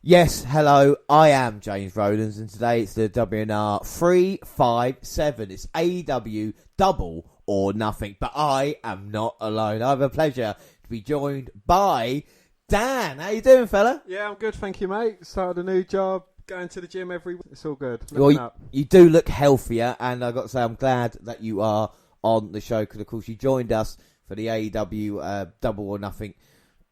Yes, hello, I am James Rowlands, and today it's the WNR357. It's AEW Double or Nothing, but I am not alone. I have a pleasure to be joined by Dan. How you doing, fella? Yeah, I'm good, thank you, mate. Started a new job, going to the gym every week. It's all good. Well, you do look healthier, and I've got to say I'm glad that you are on the show, because of course you joined us for the AEW Double or Nothing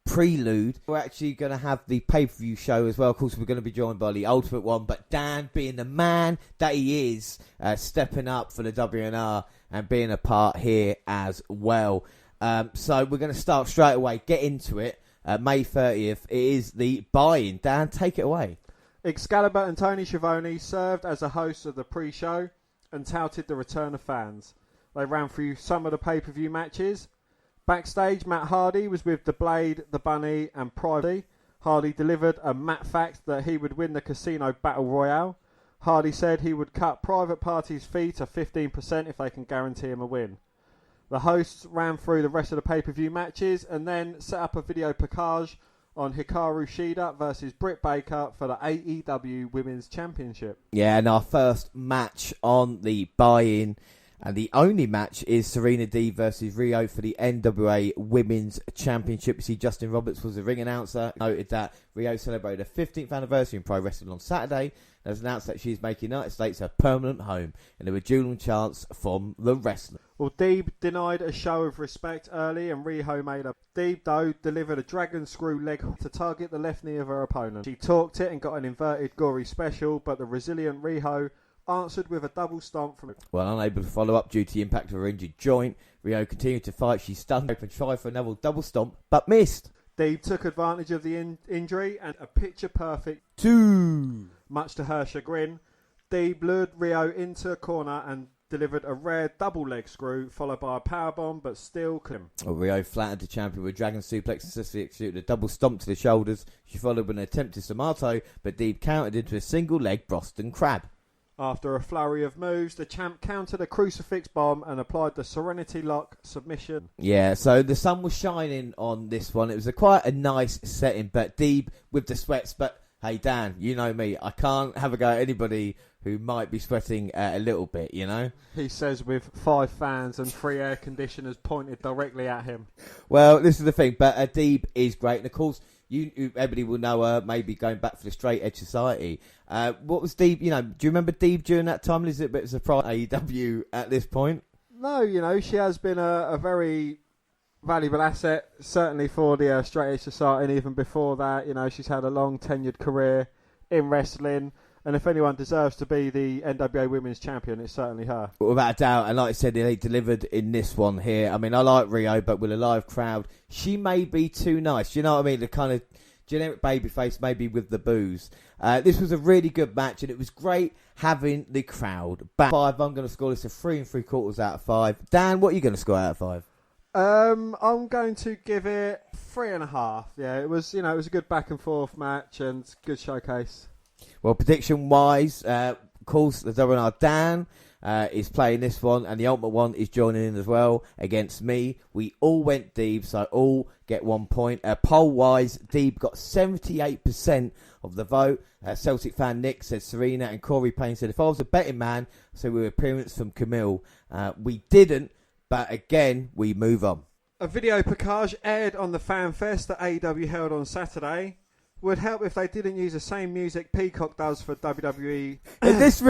prelude. We're actually going to have the pay-per-view show as well. Of course, we're going to be joined by the Ultimate One, but Dan, being the man that he is, stepping up for the WNR and being a part here as well. So we're going to start straight away, get into it. May 30th, it is the buy-in. Dan, take it away. Excalibur and Tony Schiavone served as a host of the pre-show and touted the return of fans. They ran through some of the pay-per-view matches. Backstage, Matt Hardy was with The Blade, The Bunny and Private. Hardy delivered a matte fact that he would win the Casino Battle Royale. Hardy said he would cut Private Party's fee to 15% if they can guarantee him a win. The hosts ran through the rest of the pay-per-view matches and then set up a video package on Hikaru Shida versus Britt Baker for the AEW Women's Championship. Yeah, and our first match on the buy-in, and the only match, is Serena Deeb versus Rio for the NWA Women's Championship. You see, Justin Roberts was the ring announcer. Noted that Rio celebrated her 15th anniversary in pro wrestling on Saturday. It was announced that she is making the United States her permanent home, and there were dueling chants from the wrestler. Well, Deeb denied a show of respect early, and Riho made up. Deeb, though, delivered a dragon screw leg hook to target the left knee of her opponent. She talked it and got an inverted gory special, but the resilient Riho answered with a double stomp from it. Well, unable to follow up due to the impact of her injured joint, Rio continued to fight. She stunned and tried for another double stomp, but missed. Deeb took advantage of the injury and a picture-perfect 2. Much to her chagrin, Deeb lured Rio into a corner and delivered a rare double leg screw, followed by a powerbomb, but still couldn't. Well, Rio flattened the champion with a dragon suplex and successfully executed a double stomp to the shoulders. She followed with an attempted Samato, but Deeb countered into a single leg Boston Crab. After a flurry of moves, the champ countered a crucifix bomb and applied the Serenity Lock submission. Yeah, so the sun was shining on this one. It was quite a nice setting, but Deeb with the sweats. But hey, Dan, you know me. I can't have a go at anybody who might be sweating a little bit, you know? He says with 5 fans and 3 air conditioners pointed directly at him. Well, this is the thing, but Deeb is great. And of course, everybody will know her maybe going back for the Straight Edge Society. What was Deeb, do you remember Deeb during that time? Is it a bit of a surprise AEW at this point? No, she has been a very valuable asset, certainly for the Straight Edge Society, and even before that, she's had a long tenured career in wrestling, and if anyone deserves to be the NWA Women's Champion, it's certainly her. Without a doubt, and like I said, they delivered in this one here. I mean, I like Rio, but with a live crowd, she may be too nice. You know what I mean? The kind of generic babyface, maybe with the booze. This was a really good match, and it was great having the crowd back. 5, I'm going to score this a 3 3/4 out of 5. Dan, what are you going to score out of 5? I'm going to give it 3.5. Yeah, it was a good back and forth match and good showcase. Well, prediction-wise, of course, the WNR Dan is playing this one, and the Ultimate One is joining in as well against me. We all went Deeb, so all get 1 point. Poll-wise, Deeb got 78% of the vote. Celtic fan Nick said Serena, and Corey Payne said, if I was a betting man, so we were appearance from Camille. We didn't, but again, we move on. A video package aired on the Fan Fest that AEW held on Saturday. Would help if they didn't use the same music Peacock does for WWE. This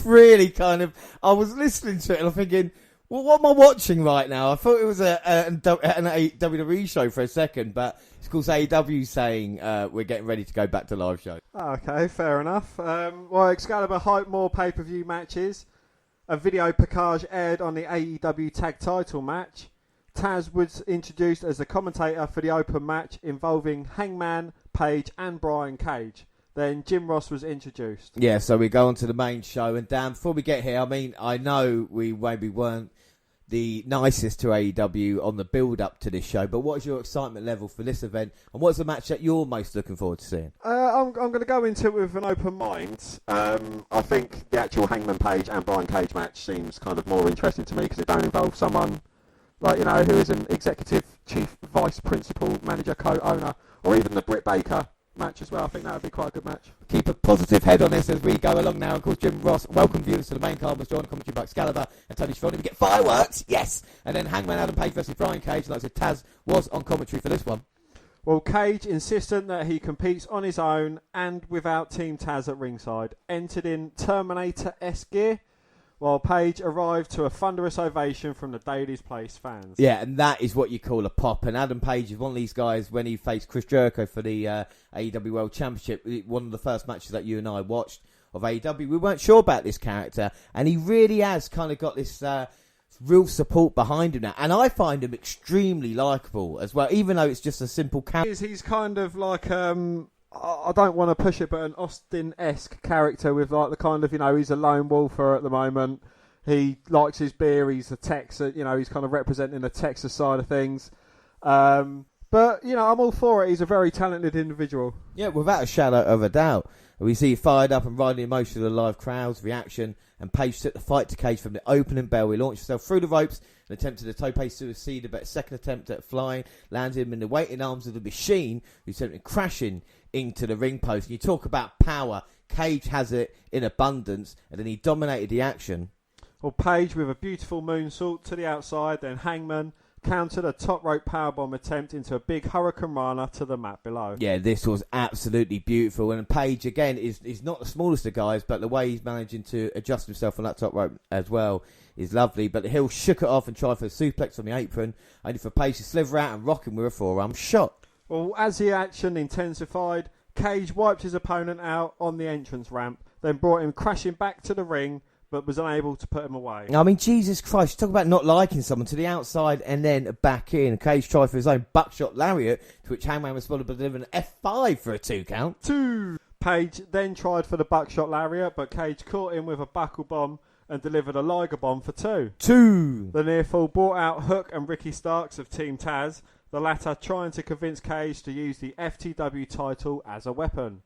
really kind of, I was listening to it and I'm thinking, well, what am I watching right now? I thought it was an WWE show for a second, but it's of course AEW saying we're getting ready to go back to live show. Okay, fair enough. Well, Excalibur hyped more pay-per-view matches. A video package aired on the AEW Tag Title match. Taz was introduced as the commentator for the open match involving Hangman Page and Brian Cage. Then Jim Ross was introduced. Yeah, so we go on to the main show. And Dan, before we get here, I mean, I know we maybe weren't the nicest to AEW on the build-up to this show, but what is your excitement level for this event? And what's the match that you're most looking forward to seeing? I'm going to go into it with an open mind. I think the actual Hangman Page and Brian Cage match seems kind of more interesting to me because it don't involve someone like, who is an executive, chief, vice principal, manager, co-owner, or even the Britt Baker match as well. I think that would be quite a good match. Keep a positive head on this as we go along now. Of course, Jim Ross, welcome viewers to the main card. Was joined commentary by Excalibur and Tony Schiavone. We get fireworks, yes! And then Hangman Adam Page versus Brian Cage. Like I said, Taz was on commentary for this one. Well, Cage, insistent that he competes on his own and without Team Taz at ringside, entered in Terminator-esque gear, while Page arrived to a thunderous ovation from the Daily's Place fans. Yeah, and that is what you call a pop. And Adam Page is one of these guys, when he faced Chris Jericho for the AEW World Championship, one of the first matches that you and I watched of AEW, we weren't sure about this character, and he really has kind of got this real support behind him now. And I find him extremely likeable as well, even though it's just a simple character. He's kind of like... I don't want to push it, but an Austin-esque character with like the kind of, he's a lone wolfer at the moment. He likes his beer. He's a Texas, he's kind of representing the Texas side of things. But, I'm all for it. He's a very talented individual. Yeah, without a shadow of a doubt. We see fired up and riding emotion of the live crowds, reaction, and Page took the fight to Cage from the opening bell. He launched himself through the ropes and attempted a tope suicida, but a second attempt at flying landed him in the waiting arms of the Machine, who sent him crashing into the ring post. And you talk about power. Cage has it in abundance, and then he dominated the action. Well, Page with a beautiful moonsault to the outside, then Hangman countered a top rope powerbomb attempt into a big Hurricane Rana to the mat below. Yeah, this was absolutely beautiful. And Page, again, is not the smallest of guys, but the way he's managing to adjust himself on that top rope as well is lovely. But Hill shook it off and tried for a suplex on the apron, only for Page to slither out and rock him with a forearm shot. Well, as the action intensified, Cage wiped his opponent out on the entrance ramp, then brought him crashing back to the ring, but was unable to put him away. I mean, Jesus Christ, talk about not liking someone, to the outside and then back in. Cage tried for his own buckshot lariat, to which Hangman responded by delivering an F5 for a 2 count. 2! Page then tried for the buckshot lariat, but Cage caught him with a buckle bomb and delivered a Liger bomb for 2. 2! The near fall brought out Hook and Ricky Starks of Team Taz, the latter trying to convince Cage to use the FTW title as a weapon.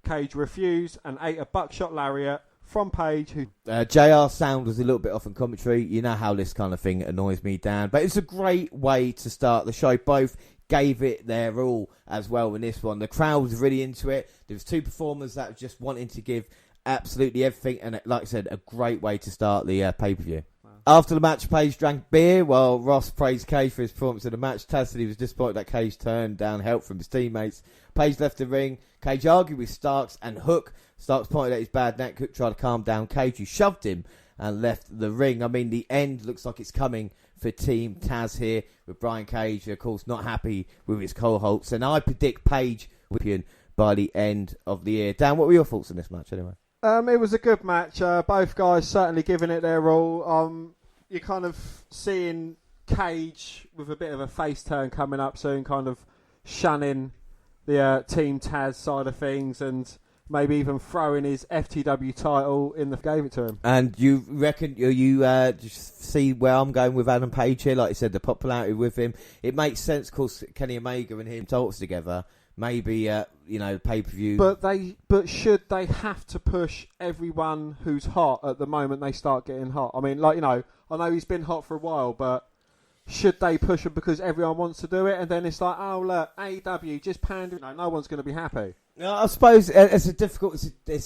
Cage refused and ate a buckshot lariat from Page, who... JR sound was a little bit off in commentary. You know how this kind of thing annoys me, Dan. But it's a great way to start the show. Both gave it their all as well in this one. The crowd was really into it. There was 2 performers that were just wanting to give absolutely everything. And like I said, a great way to start the pay-per-view. After the match, Page drank beer while Ross praised Cage for his performance in the match. Taz said he was disappointed that Cage turned down help from his teammates. Page left the ring. Cage argued with Starks and Hook. Starks pointed at his bad neck. Hook tried to calm down Cage, who shoved him and left the ring. I mean, the end looks like it's coming for Team Taz here, with Brian Cage, of course, not happy with his co-hosts. And I predict Page will be by the end of the year. Dan, what were your thoughts on this match anyway? It was a good match. Both guys certainly giving it their all. You're kind of seeing Cage with a bit of a face turn coming up soon, kind of shunning the Team Taz side of things and maybe even throwing his FTW title in the... Gave it to him. And you reckon you just see where I'm going with Adam Page here? Like you said, the popularity with him. It makes sense, of course, Kenny Omega and him talks together. Maybe, pay-per-view. But should they have to push everyone who's hot at the moment they start getting hot? I mean, I know he's been hot for a while, but should they push him because everyone wants to do it? And then it's like, oh, look, AEW, just pander. No one's going to be happy. I suppose it's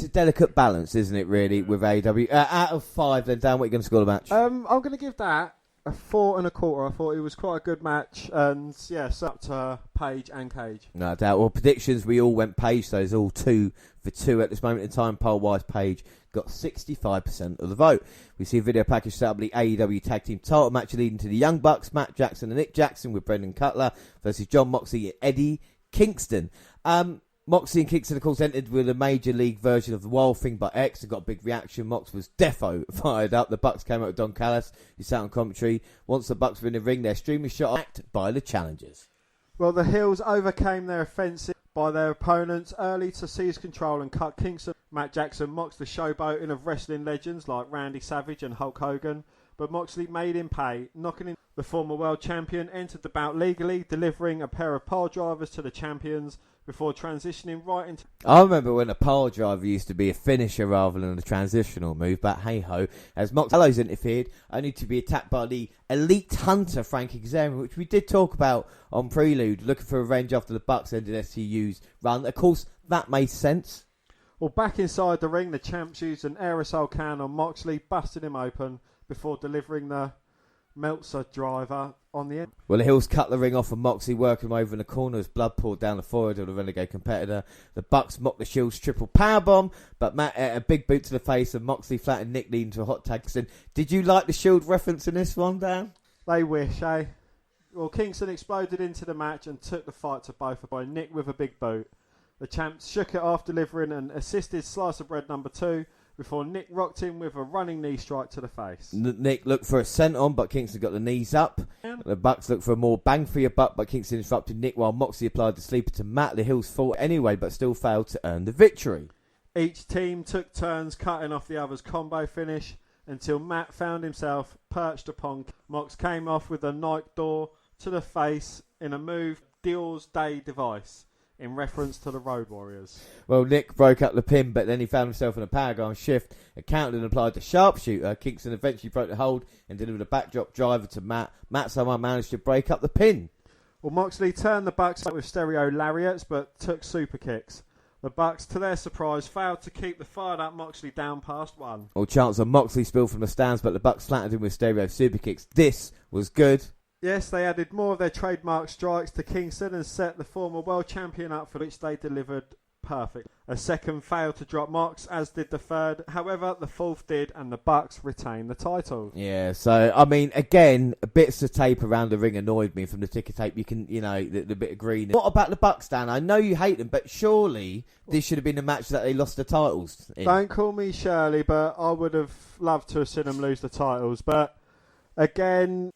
a delicate balance, isn't it, really, with AEW? Out of 5, then, Dan, what are you going to score the match? I'm going to give that a 4.25. I thought it was quite a good match, and yes, up to Page and Cage. No doubt. Well, predictions, we all went Page, so it's all 2 for 2 at this moment in time. Poll-wise, Page got 65% of the vote. We see a video package set up the AEW Tag Team title match leading to the Young Bucks, Matt Jackson and Nick Jackson with Brendan Cutler versus John Moxley and Eddie Kingston. Moxley and Kingston, of course, entered with a Major League version of the Wild Thing by X and got a big reaction. Mox was defo fired up. The Bucks came out with Don Callis, who sat on commentary. Once the Bucks were in the ring, their extremely shot act by the challengers. Well, the Hills overcame their offensive by their opponents early to seize control and cut Kingston. Matt Jackson mocks the showboating of wrestling legends like Randy Savage and Hulk Hogan. but Moxley made him pay, knocking in. The former world champion entered the bout legally, delivering a pair of pile drivers to the champions before transitioning right into... I remember when a pile driver used to be a finisher rather than a transitional move, but hey-ho, as Moxley's interfered, only to be attacked by the elite hunter Frankie Kazarian, which we did talk about on Prelude, looking for revenge after the Bucks ended SCU's run. Of course, that made sense. Well, back inside the ring, the champs used an aerosol can on Moxley, busted him open before delivering the Meltzer driver on the end. Well, the Hills cut the ring off of Moxley, working him over in the corner as blood poured down the forehead of the Renegade competitor. The Bucks mocked the Shield's triple powerbomb, but Matt a big boot to the face of Moxley flattened Nick leading to a hot tag. Did you like the Shield reference in this one, Dan? They wish, eh? Well, Kingston exploded into the match and took the fight to both by Nick with a big boot. The champs shook it off, delivering an assisted slice of bread number 2, before Nick rocked him with a running knee strike to the face. Nick looked for a senton, but Kingston got the knees up. The Bucks looked for a more bang for your buck, but Kingston interrupted Nick while Moxley applied the sleeper to Matt. The Hills fought anyway, but still failed to earn the victory. Each team took turns cutting off the other's combo finish until Matt found himself perched upon. Mox came off with a Nike door to the face in a move Dior's Day device, in reference to the Road Warriors. Well, Nick broke up the pin, but then he found himself in a Paragon shift, accounted and applied the sharpshooter. Kingston eventually broke the hold and delivered a backdrop driver to Matt. Matt somehow managed to break up the pin. Well, Moxley turned the Bucks up with stereo lariats, but took super kicks. The Bucks, to their surprise, failed to keep the fired-up Moxley down past 1. Well, chance of Moxley spilled from the stands, but the Bucks flattened him with stereo super kicks. This was good. Yes, they added more of their trademark strikes to Kingston and set the former world champion up, for which they delivered perfect. A second failed to drop Mox, as did the third. However, the fourth did, and the Bucks retained the title. Yeah, so, I mean, again, bits of tape around the ring annoyed me from the ticker tape. You can, the bit of green. What about the Bucks, Dan? I know you hate them, but surely this should have been a match that they lost the titles in. Don't call me Shirley, but I would have loved to have seen them lose the titles. But, again,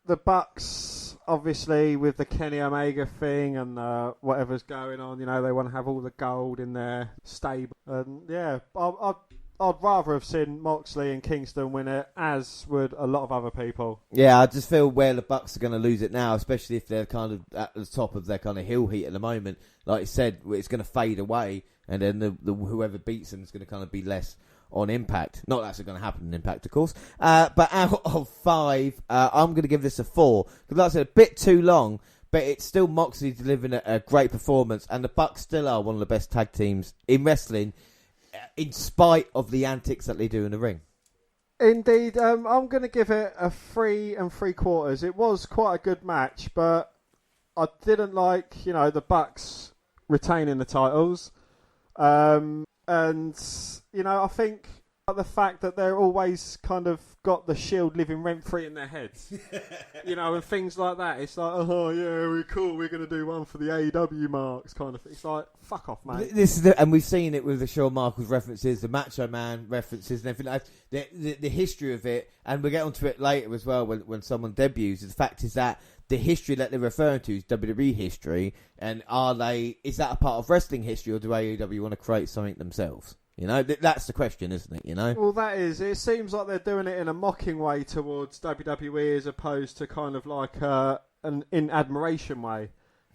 the Bucks, obviously, with the Kenny Omega thing and whatever's going on, they want to have all the gold in their stable. And yeah, I'd rather have seen Moxley and Kingston win it, as would a lot of other people. Yeah, I just feel where the Bucks are going to lose it now, especially if they're kind of at the top of their kind of heel heat at the moment. Like you said, it's going to fade away, and then the whoever beats them is going to kind of be less on Impact. Not that's going to happen in Impact, of course. But out of 5, I'm going to give this a 4. Because like I said, a bit too long, but it's still Moxley delivering a great performance. And the Bucks still are one of the best tag teams in wrestling, in spite of the antics that they do in the ring. Indeed. I'm going to give it a 3 3/4. It was quite a good match, but I didn't like, the Bucks retaining the titles. And, I think the fact that they're always kind of got the Shield living rent-free in their heads, and things like that. It's like, oh, yeah, we're cool, we're going to do one for the AEW marks kind of thing. It's like, fuck off, mate. And we've seen it with the Shawn Michaels references, the Macho Man references and everything. The history of it, and we'll get onto it later as well when someone debuts. The fact is that the history that they're referring to is WWE history, and is that a part of wrestling history, or do AEW want to create something themselves? That's the question, isn't it? Well, that is. It seems like they're doing it in a mocking way towards WWE, as opposed to kind of like an in admiration way.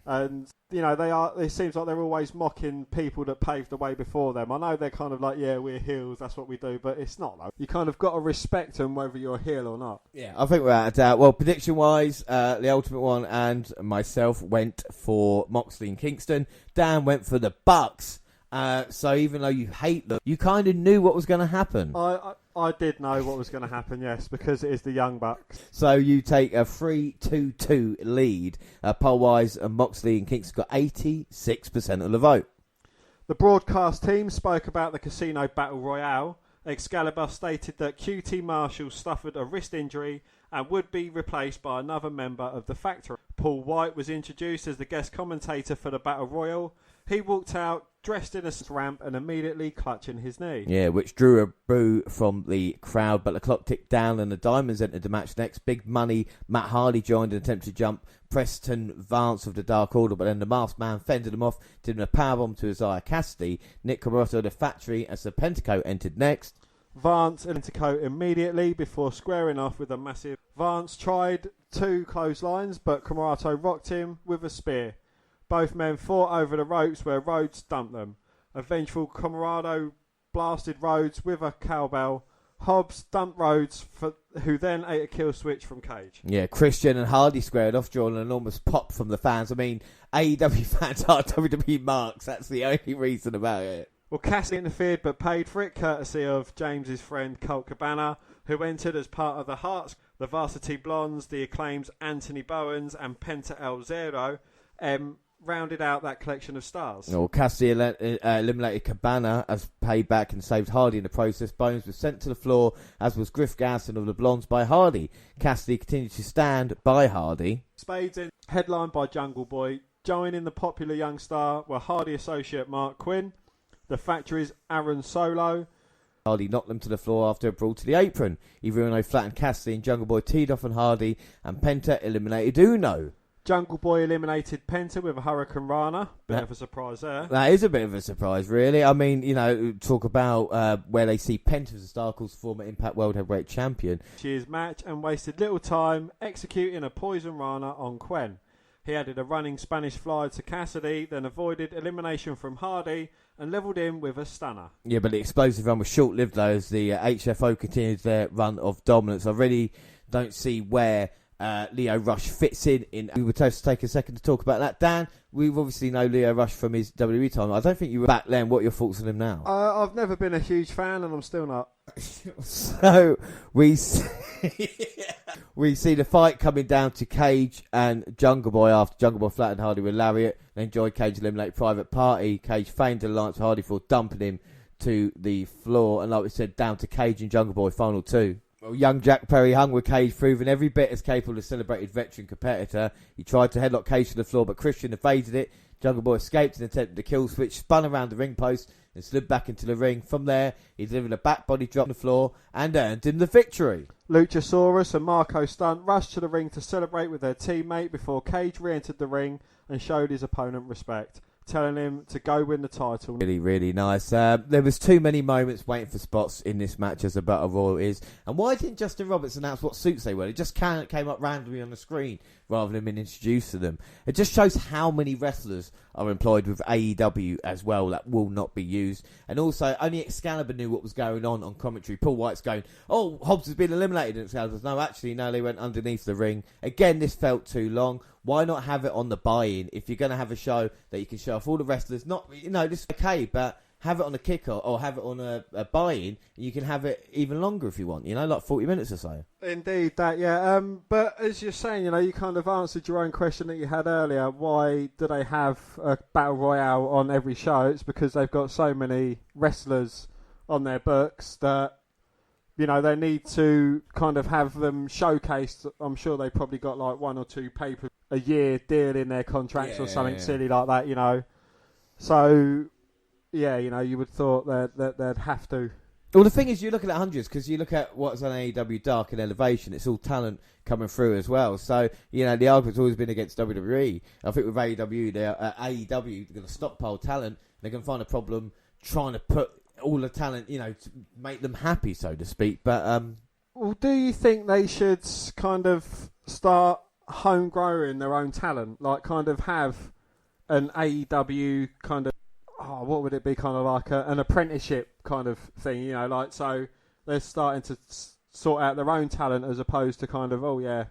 And it seems like they're always mocking people that paved the way before them. I know they're kind of like, yeah, we're heels, that's what we do, but it's not though. You kind of got to respect them whether you're a heel or not. Yeah, I think we're out of doubt. Well, prediction wise, the Ultimate One and myself went for Moxley and Kingston. Dan went for the Bucks. So even though you hate them, you kind of knew what was going to happen. I did know what was going to happen, yes, because it is the Young Bucks. So you take a 3-2-2 lead. Poll-wise, Moxley and Kingston got 86% of the vote. The broadcast team spoke about the Casino Battle Royale. Excalibur stated that QT Marshall suffered a wrist injury and would be replaced by another member of the Factory. Paul White was introduced as the guest commentator for the Battle Royal. He walked out dressed in a ramp and immediately clutching his knee. Yeah, which drew a boo from the crowd, but the clock ticked down and the Diamonds entered the match next. Big Money, Matt Hardy joined and attempted to jump Preston Vance of the Dark Order, but then the Masked Man fended him off, did a powerbomb to Isaiah Cassidy. Nick Caruso, the Factory, and Serpentico entered next. Vance and Interco immediately before squaring off with a massive. Vance tried 2 clotheslines, but Comoroto rocked him with a spear. Both men fought over the ropes where Rhodes dumped them. A vengeful Comoroto blasted Rhodes with a cowbell. Hobbs dumped Rhodes, who then ate a kill switch from Cage. Yeah, Christian and Hardy squared off, drawing an enormous pop from the fans. I mean, AEW fans are WWE marks. That's the only reason about it. Well, Cassidy interfered but paid for it, courtesy of James's friend Colt Cabana, who entered as part of the Hearts, the Varsity Blondes, the Acclaims Anthony Bowens and Penta El Zero, rounded out that collection of stars. Well, Cassidy eliminated Cabana as payback and saved Hardy in the process. Bones was sent to the floor, as was Griff Gaston of the Blondes by Hardy. Cassidy continued to stand by Hardy. Spades in, headlined by Jungle Boy. Joining the popular young star were Hardy associate Mark Quinn, the Factory's Aaron Solo. Hardy knocked them to the floor after a brawl to the apron. Uno flattened Cassidy and Jungle Boy teed off on Hardy, and Penta eliminated Uno. Jungle Boy eliminated Penta with a Hurricane Rana. Bit of a surprise there. That is a bit of a surprise, really. I mean, you know, talk about where they see Penta as a Star Calls former Impact World Heavyweight Champion. Cheers match and wasted little time executing a Poison Rana on Quen. He added a running Spanish fly to Cassidy, then avoided elimination from Hardy and levelled him with a stunner. Yeah, but the explosive run was short-lived, though, as the HFO continued their run of dominance. I really don't see where Leo Rush fits in. We would just take a second to talk about that. Dan, we obviously know Leo Rush from his WWE time. I don't think you were back then. What are your thoughts on him now? I've never been a huge fan, and I'm still not. So we see the fight coming down to Cage and Jungle Boy after Jungle Boy flattened Hardy with lariat. Then Joy Cage eliminated Private Party. Cage feigned an alliance with Hardy for dumping him to the floor. And like we said, down to Cage and Jungle Boy, final 2. Well, young Jack Perry hung with Cage, proving every bit as capable as celebrated veteran competitor. He tried to headlock Cage to the floor, but Christian evaded it. Jungle Boy escaped and attempted the kill switch, spun around the ring post and slid back into the ring. From there, he delivered a back body drop on the floor and earned him the victory. Luchasaurus and Marco Stunt rushed to the ring to celebrate with their teammate before Cage re-entered the ring and showed his opponent respect, telling him to go win the title. Really, really nice. There was too many moments waiting for spots in this match, as a Battle Royal is. And why didn't Justin Roberts announce what suits they were? It just came up randomly on the screen rather than being introduced to them. It just shows how many wrestlers are employed with AEW as well that will not be used. And also, only Excalibur knew what was going on commentary. Paul White's going, oh, Hobbs has been eliminated. And Excalibur's, no, actually, no, they went underneath the ring. Again, this felt too long. Why not have it on the buy-in? If you're going to have a show that you can show off all the wrestlers, not, you know, this is okay, but have it on a kicker or have it on a buy-in. You can have it even longer if you want, you know, like 40 minutes or so. Indeed, that, yeah. But as you're saying, you know, you kind of answered your own question that you had earlier. Why do they have a Battle Royale on every show? It's because they've got so many wrestlers on their books that, you know, they need to kind of have them showcased. I'm sure they probably got like 1 or 2 papers a year deal in their contracts or something silly like that, you know. So, yeah, you know, you would thought that they'd have to. Well, the thing is, you look at hundreds, because you look at what's on AEW Dark and Elevation, it's all talent coming through as well. So, you know, the argument's always been against WWE. I think with AEW, they're going to stockpile talent. They're going to find a problem trying to put all the talent, you know, to make them happy, so to speak. But well, do you think they should kind of start homegrowing their own talent, like kind of have an AEW kind of, what would it be, kind of like an apprenticeship kind of thing, you know, like, so they're starting to sort out their own talent as opposed to kind of, oh yeah,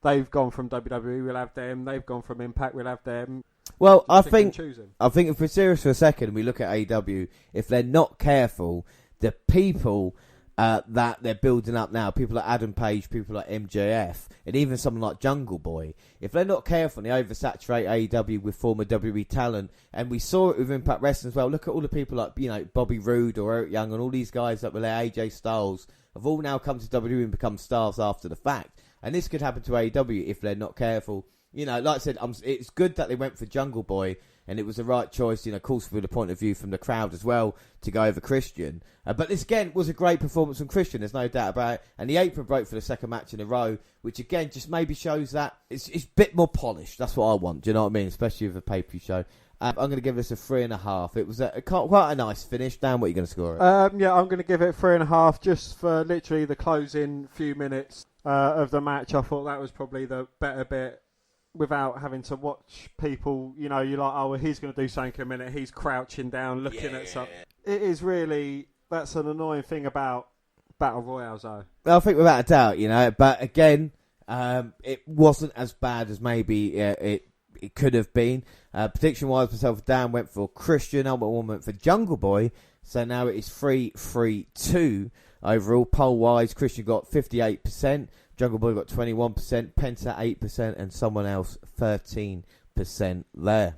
they've gone from WWE, we'll have them, they've gone from Impact, we'll have them. Well, I think if we're serious for a second, we look at AEW, if they're not careful, the people that they're building up now, people like Adam Page, people like MJF, and even someone like Jungle Boy, if they're not careful, they oversaturate AEW with former WWE talent, and we saw it with Impact Wrestling as well. Look at all the people like, you know, Bobby Roode or Eric Young and all these guys that were there, AJ Styles, have all now come to WWE and become stars after the fact. And this could happen to AEW if they're not careful. You know, like I said, it's good that they went for Jungle Boy, and it was the right choice, you know, of course, from the point of view from the crowd as well, to go over Christian. But this, again, was a great performance from Christian, there's no doubt about it. And the apron broke for the second match in a row, which, again, just maybe shows that it's a bit more polished. That's what I want, do you know what I mean? Especially with a pay-per-view show. I'm going to give this a 3.5. It was quite a nice finish. Dan, what are you going to score it? I'm going to give it 3.5 just for literally the closing few minutes of the match. I thought that was probably the better bit without having to watch people, you're like, oh, well, he's going to do something in a minute. He's crouching down, looking at something. It is really, that's an annoying thing about Battle Royales, though. I think without a doubt, but again, it wasn't as bad as maybe it could have been. Prediction-wise, myself and Dan went for Christian, Ultimate Warrior went for Jungle Boy, so now it is 3-3-2 overall. Poll-wise, Christian got 58%, Jungle Boy got 21%, Penta 8%, and someone else 13% there.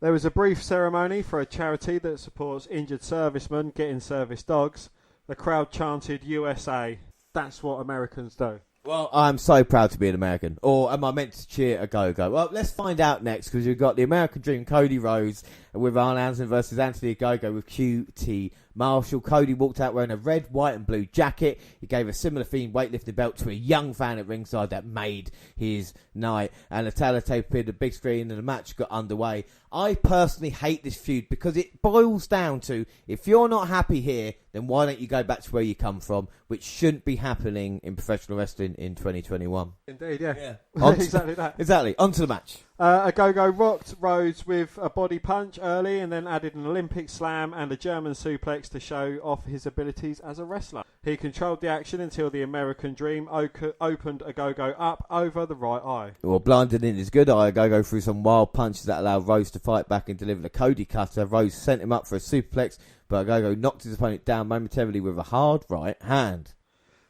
There was a brief ceremony for a charity that supports injured servicemen getting service dogs. The crowd chanted USA. That's what Americans do. Well, I'm so proud to be an American. Or am I meant to cheer a go-go? Well, let's find out next, because we've got the American Dream, Cody Rhodes, with Arn Anderson versus Anthony Ogogo with QT Marshall. Cody walked out wearing a red, white and blue jacket. He gave a similar themed weightlifting belt to a young fan at ringside that made his night. And the teletape appeared on the big screen and the match got underway. I personally hate this feud because it boils down to, if you're not happy here, then why don't you go back to where you come from, which shouldn't be happening in professional wrestling in 2021. Indeed, yeah. Exactly that. Exactly. On to the match. Ogogo rocked Rhodes with a body punch early and then added an Olympic slam and a German suplex to show off his abilities as a wrestler. He controlled the action until the American Dream opened Ogogo up over the right eye. Well, blinded in his good eye, Ogogo threw some wild punches that allowed Rhodes to fight back and deliver the Cody cutter. Rhodes sent him up for a suplex, but Ogogo knocked his opponent down momentarily with a hard right hand.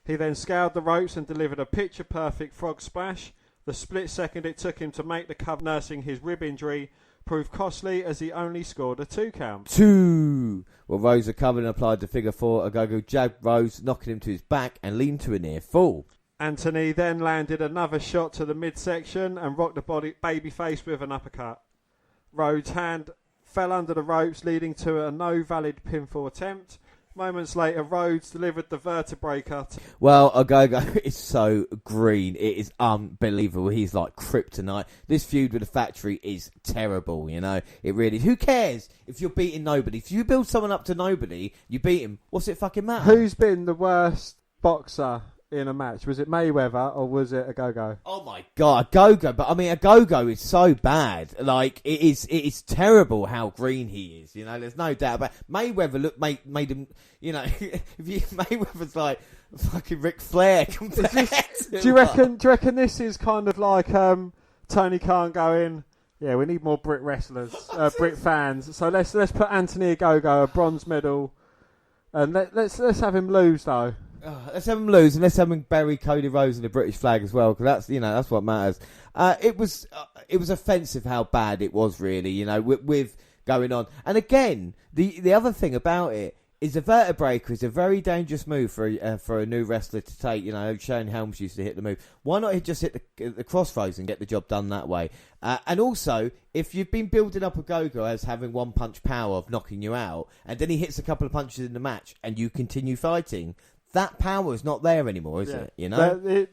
He then scaled the ropes and delivered a picture-perfect frog splash. The split second it took him to make the cover, nursing his rib injury, proved costly as he only scored a 2 count. 2! Well, Rhodes recovered and applied the figure 4. Ogogo jabbed Rhodes, knocking him to his back and leaned to a near fall. Anthony then landed another shot to the midsection and rocked the babyface with an uppercut. Rhodes' hand fell under the ropes, leading to a no valid pinfall attempt. Moments later, Rhodes delivered the vertebrae cut. Well, Ogogo is so green. It is unbelievable. He's like kryptonite. This feud with the factory is terrible, It really is. Who cares if you're beating nobody? If you build someone up to nobody, you beat him. What's it fucking matter? Who's been the worst boxer in a match? Was it Mayweather or was it Ogogo? Oh my god, Ogogo! But I mean, Ogogo is so bad. Like it is terrible how green he is. There's no doubt about it. Mayweather made him. Mayweather's like fucking Ric Flair compared to. Do you reckon this is kind of like Tony Khan going? Yeah, we need more Brit wrestlers, Brit fans. So let's put Anthony Ogogo a bronze medal, and let's have him lose though. Let's have him lose, and let's have him bury Cody Rhodes in the British flag as well, because that's what matters. It was offensive how bad it was, really. With going on, and again, the other thing about it is a vertebrae is a very dangerous move for a new wrestler to take. Shane Helms used to hit the move. Why not just hit the crossroads and get the job done that way? And also, if you've been building up Ogogo as having one punch power of knocking you out, and then he hits a couple of punches in the match, and you continue fighting. That power is not there anymore, is it?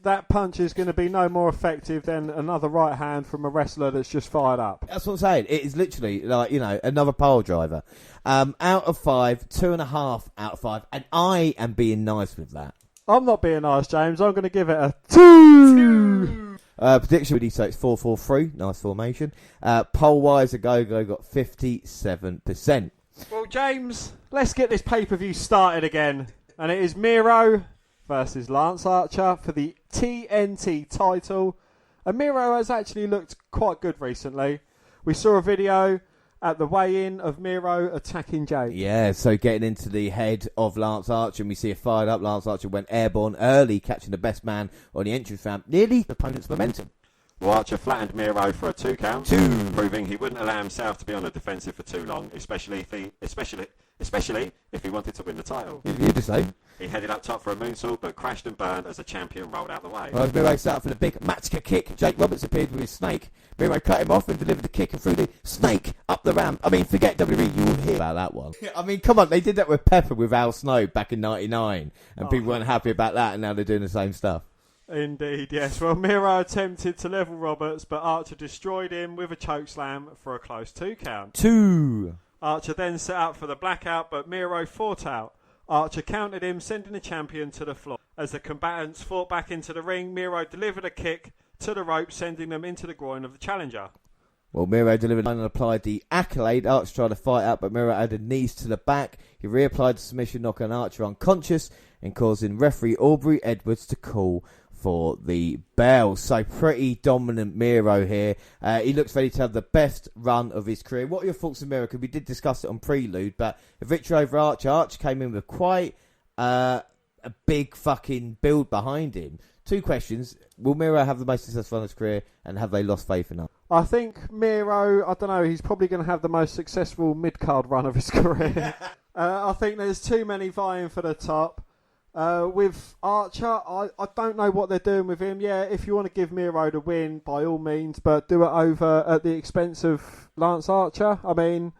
That punch is going to be no more effective than another right hand from a wrestler that's just fired up. That's what I'm saying. It is literally like, another pole driver. Out of 5, 2.5 out of 5. And I am being nice with that. I'm not being nice, James. I'm going to give it a 2. Prediction, so it's 4-4-3. Nice formation. Poll-wise, Ogogo got 57%. Well, James, let's get this pay-per-view started again. And it is Miro versus Lance Archer for the TNT title. And Miro has actually looked quite good recently. We saw a video at the weigh-in of Miro attacking Jake. Yeah, so getting into the head of Lance Archer, and we see a fired up Lance Archer went airborne early, catching the best man on the entrance ramp, nearly the opponent's momentum. Well, Archer flattened Miro for a 2 count, proving he wouldn't allow himself to be on the defensive for too long, especially if he wanted to win the title. You just say. He headed up top for a moonsault, but crashed and burned as the champion rolled out the way. Well, Miro set up for the big Matska kick. Jake Roberts appeared with his snake. Miro cut him off and delivered the kick and threw the snake up the ramp. I mean, forget WWE, you will hear about that one. I mean, come on, they did that with Pepper with Al Snow back in '99, and people weren't happy about that, and now they're doing the same stuff. Indeed, yes. Well, Miro attempted to level Roberts, but Archer destroyed him with a chokeslam for a close 2 count. 2. Archer then set up for the blackout, but Miro fought out. Archer countered him, sending the champion to the floor. As the combatants fought back into the ring, Miro delivered a kick to the rope, sending them into the groin of the challenger. Well, Miro delivered and applied the accolade. Archer tried to fight out, but Miro added knees to the back. He reapplied the submission, knocking Archer unconscious and causing referee Aubrey Edwards to call for the bell. So pretty dominant Miro here. He looks ready to have the best run of his career. What are your thoughts on Miro? Because we did discuss it on Prelude, but a victory over Archer. Archer came in with quite a big fucking build behind him. 2 questions. Will Miro have the most successful run of his career, and have they lost faith in him? I think Miro, I don't know, he's probably going to have the most successful mid-card run of his career. I think there's too many vying for the top. With Archer, I don't know what they're doing with him. Yeah, if you want to give Miro the win, by all means, but do it over at the expense of Lance Archer. I mean,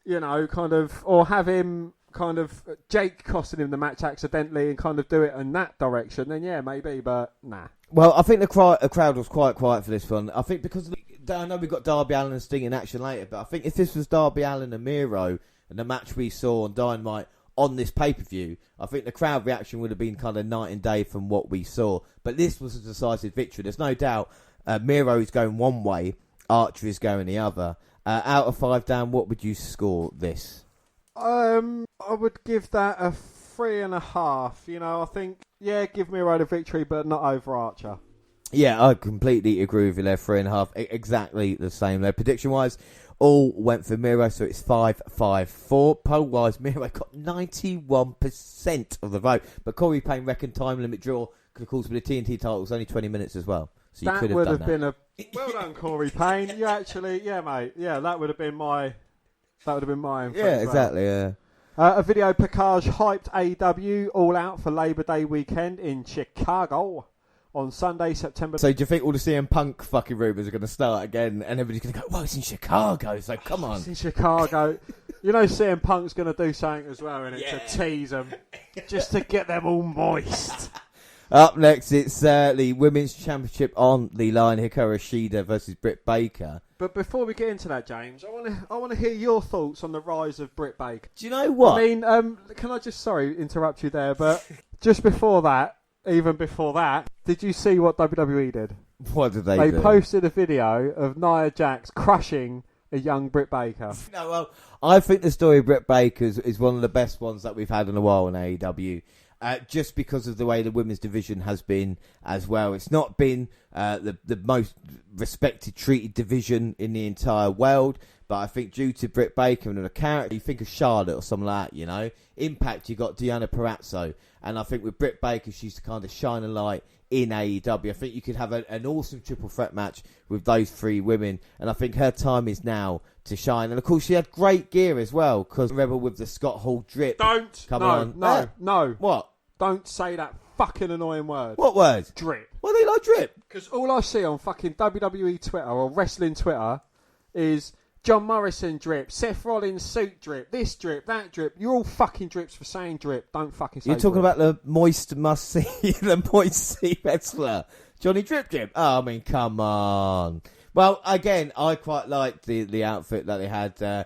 you know, kind of, or have him kind of Jake costing him the match accidentally and kind of do it in that direction, then yeah, maybe, but nah. Well, I think the crowd was quite quiet for this one. I think because I know we've got Darby Allin and Sting in action later, but I think if this was Darby Allin and Miro and the match we saw on Dynamite on this pay-per-view, I think the crowd reaction would have been kind of night and day from what we saw. But this was a decisive victory. There's no doubt Miro is going one way, Archer is going the other. Out of 5, Dan, what would you score this? I would give that a 3.5. You know, I think, yeah, give Miro the victory, but not over Archer. Yeah, I completely agree with you there. 3.5, exactly the same there. Prediction-wise, all went for Miro, so it's 5-5-4. Poll-wise, Miro got 91% of the vote. But Corey Payne reckoned time limit draw could have caused for the TNT title. It was only 20 minutes as well. So you that could have would done have been a... Well done, Corey Payne. You actually... Yeah, mate. Yeah, that would have been my... Yeah, exactly, yeah. A video package hyped AEW All Out for Labor Day weekend in Chicago on Sunday, September... So do you think all the CM Punk fucking rumours are going to start again and everybody's going to go, well, it's in Chicago, so come on. It's in Chicago. You know CM Punk's going to do something as well, and to tease them, just to get them all moist. Up next, it's the Women's Championship on the line. Hikaru Shida versus Britt Baker. But before we get into that, James, I want to hear your thoughts on the rise of Britt Baker. Do you know what? I mean, can I just, sorry, interrupt you there, but just before that, even before that, did you see what WWE did? What did they do? They posted a video of Nia Jax crushing a young Britt Baker. No, well, I think the story of Britt Baker is one of the best ones that we've had in a while in AEW. Just because of the way the women's division has been as well. It's not been the most respected, treated division in the entire world, but I think due to Britt Baker and the character, you think of Charlotte or something like that, you know. Impact, you got Deonna Purrazzo, and I think with Britt Baker, she's to kind of shine a light in AEW. I think you could have an awesome triple threat match with those 3 women, and I think her time is now to shine. And of course, she had great gear as well, because Rebel with the Scott Hall drip. No. What? Don't say that fucking annoying word. What word? Drip. What do they like drip? Because all I see on fucking WWE Twitter or wrestling Twitter is John Morrison drip, Seth Rollins suit drip, this drip, that drip. You're all fucking drips for saying drip. Don't fucking say You're talking drip. about the moist must-see, the moist-see wrestler, Johnny Drip Drip. Oh, I mean, come on. Well, again, I quite liked the outfit that they had.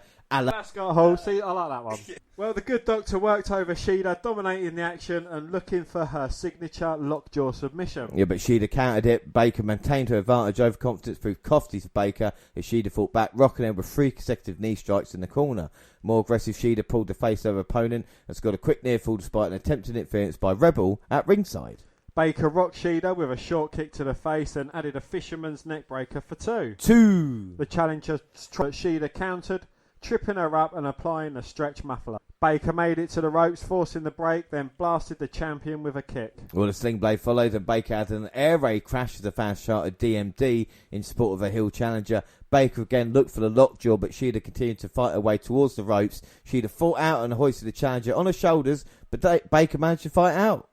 Scott Hall. See, I like that one. Well, the good doctor worked over Shida, dominating the action and looking for her signature lockjaw submission. Yeah, but Shida countered it. Baker maintained her advantage. Overconfidence proved costly for Baker as Shida fought back, rocking her with 3 consecutive knee strikes in the corner. More aggressive, Shida pulled the face of her opponent and scored a quick near fall despite an attempted interference by Rebel at ringside. Baker rocked Shida with a short kick to the face and added a fisherman's neckbreaker for 2. The challenger Shida countered, tripping her up and applying a stretch muffler. Baker made it to the ropes, forcing the break, then blasted the champion with a kick. Well, the Sling Blade followed, and Baker had an air raid crash as the fans shouted DMD in support of a heel challenger. Baker again looked for the lockjaw, but Shida continued to fight her way towards the ropes. Shida fought out and hoisted the challenger on her shoulders, but Baker managed to fight out.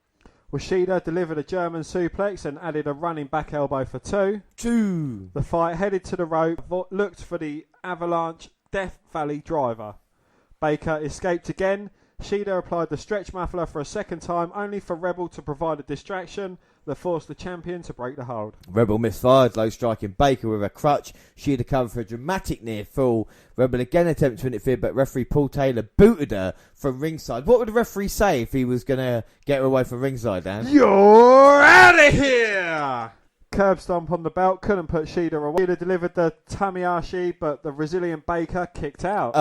Well, Shida delivered a German suplex and added a running back elbow for 2. The fight headed to the rope, looked for the avalanche Death Valley driver. Baker escaped again. Shida applied the stretch muffler for a second time, only for Rebel to provide a distraction. that forced the champion to break the hold. Rebel misfired, low striking Baker with a crutch. She'd have covered for a dramatic near fall. Rebel again attempted to interfere, but referee Paul Taylor booted her from ringside. What would the referee say if he was going to get her away from ringside, Dan? You're out of here! Curb stomp on the belt, couldn't put Shida away. Shida delivered the Tamayashi, but the resilient Baker kicked out.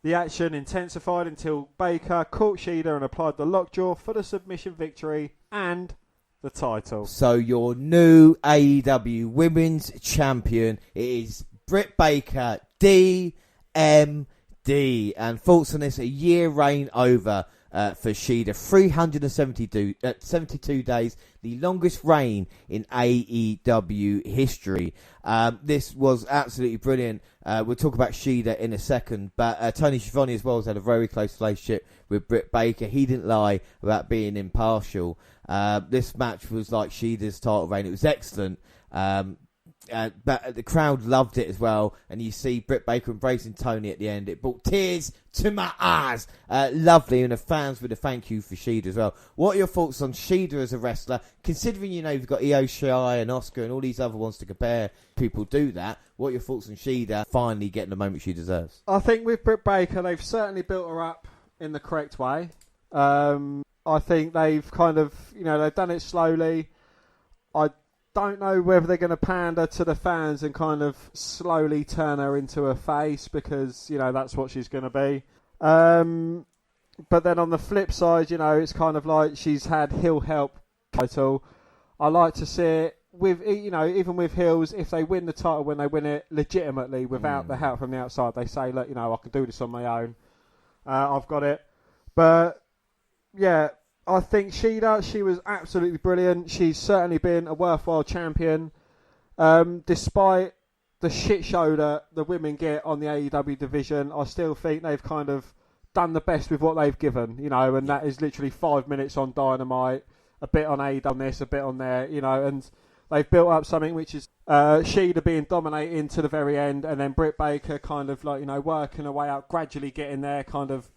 The action intensified until Baker caught Shida and applied the lockjaw for the submission victory and the title. So your new AEW Women's Champion is Britt Baker, DMD. And thoughts on this, a year reign over for Shida. 372 days, the longest reign in AEW history. This was absolutely brilliant. We'll talk about Shida in a second, but Tony Schiavone as well has had a very close relationship with Britt Baker. He didn't lie about being impartial. This match was like Shida's title reign. It was excellent. But the crowd loved it as well, and you see Britt Baker embracing Tony at the end. It brought tears to my eyes. Lovely, and the fans with a thank you for Shida as well. What are your thoughts on Shida as a wrestler? Considering, you've got Io Shirai and Oscar and all these other ones to compare, people do that. What are your thoughts on Shida finally getting the moment she deserves? I think with Britt Baker, they've certainly built her up in the correct way. I think they've kind of, they've done it slowly. I don't know whether they're going to pander to the fans and kind of slowly turn her into a face, because, that's what she's going to be. But then on the flip side, it's kind of like she's had heel help title. I like to see it with, even with heels, if they win the title when they win it legitimately without the help from the outside, they say, look, I can do this on my own. I've got it. But, yeah, I think Shida, she was absolutely brilliant. She's certainly been a worthwhile champion. Despite the shit show that the women get on the AEW division, I still think they've kind of done the best with what they've given, and that is literally 5 minutes on Dynamite, a bit on AEW on this, a bit on there, and they've built up something which is Shida being dominating to the very end, and then Britt Baker kind of like, working her way out, gradually getting there, kind of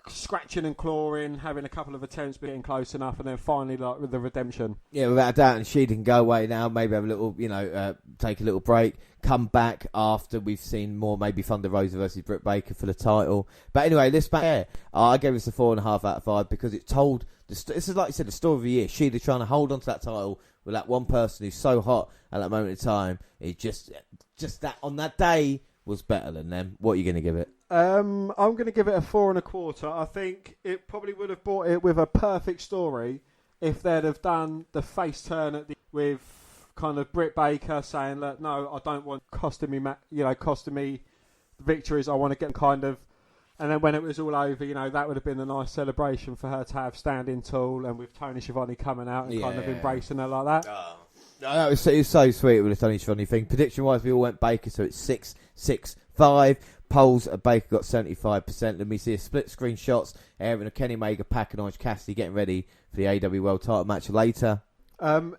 scratching and clawing, having a couple of attempts, but getting close enough, and then finally with the redemption. Yeah, without a doubt, and Shida can go away now, maybe have a little, take a little break, come back after we've seen more, maybe Thunder Rosa versus Britt Baker for the title. But anyway, this back here, I gave this a 4.5 out of 5 because it told, this is like you said, the story of the year. Shida trying to hold on to that title with that one person who's so hot at that moment in time. It just that on that day was better than them. What are you going to give it? I'm going to give it a 4.25. I think it probably would have brought it with a perfect story if they'd have done the face turn with kind of Britt Baker saying, "Look, no, I don't want costing me victories. I want to get kind of." And then when it was all over, that would have been a nice celebration for her to have standing tall, and with Tony Schiavone coming out and kind of embracing her like that. No, it was so sweet with the Tony Schiavone thing. Prediction-wise, we all went Baker, so it's 6-6-5. Polls, Baker got 75%. Then we see a split screen shots. Aaron and Kenny Omega, Pac and Orange Cassidy getting ready for the AEW World Title match later.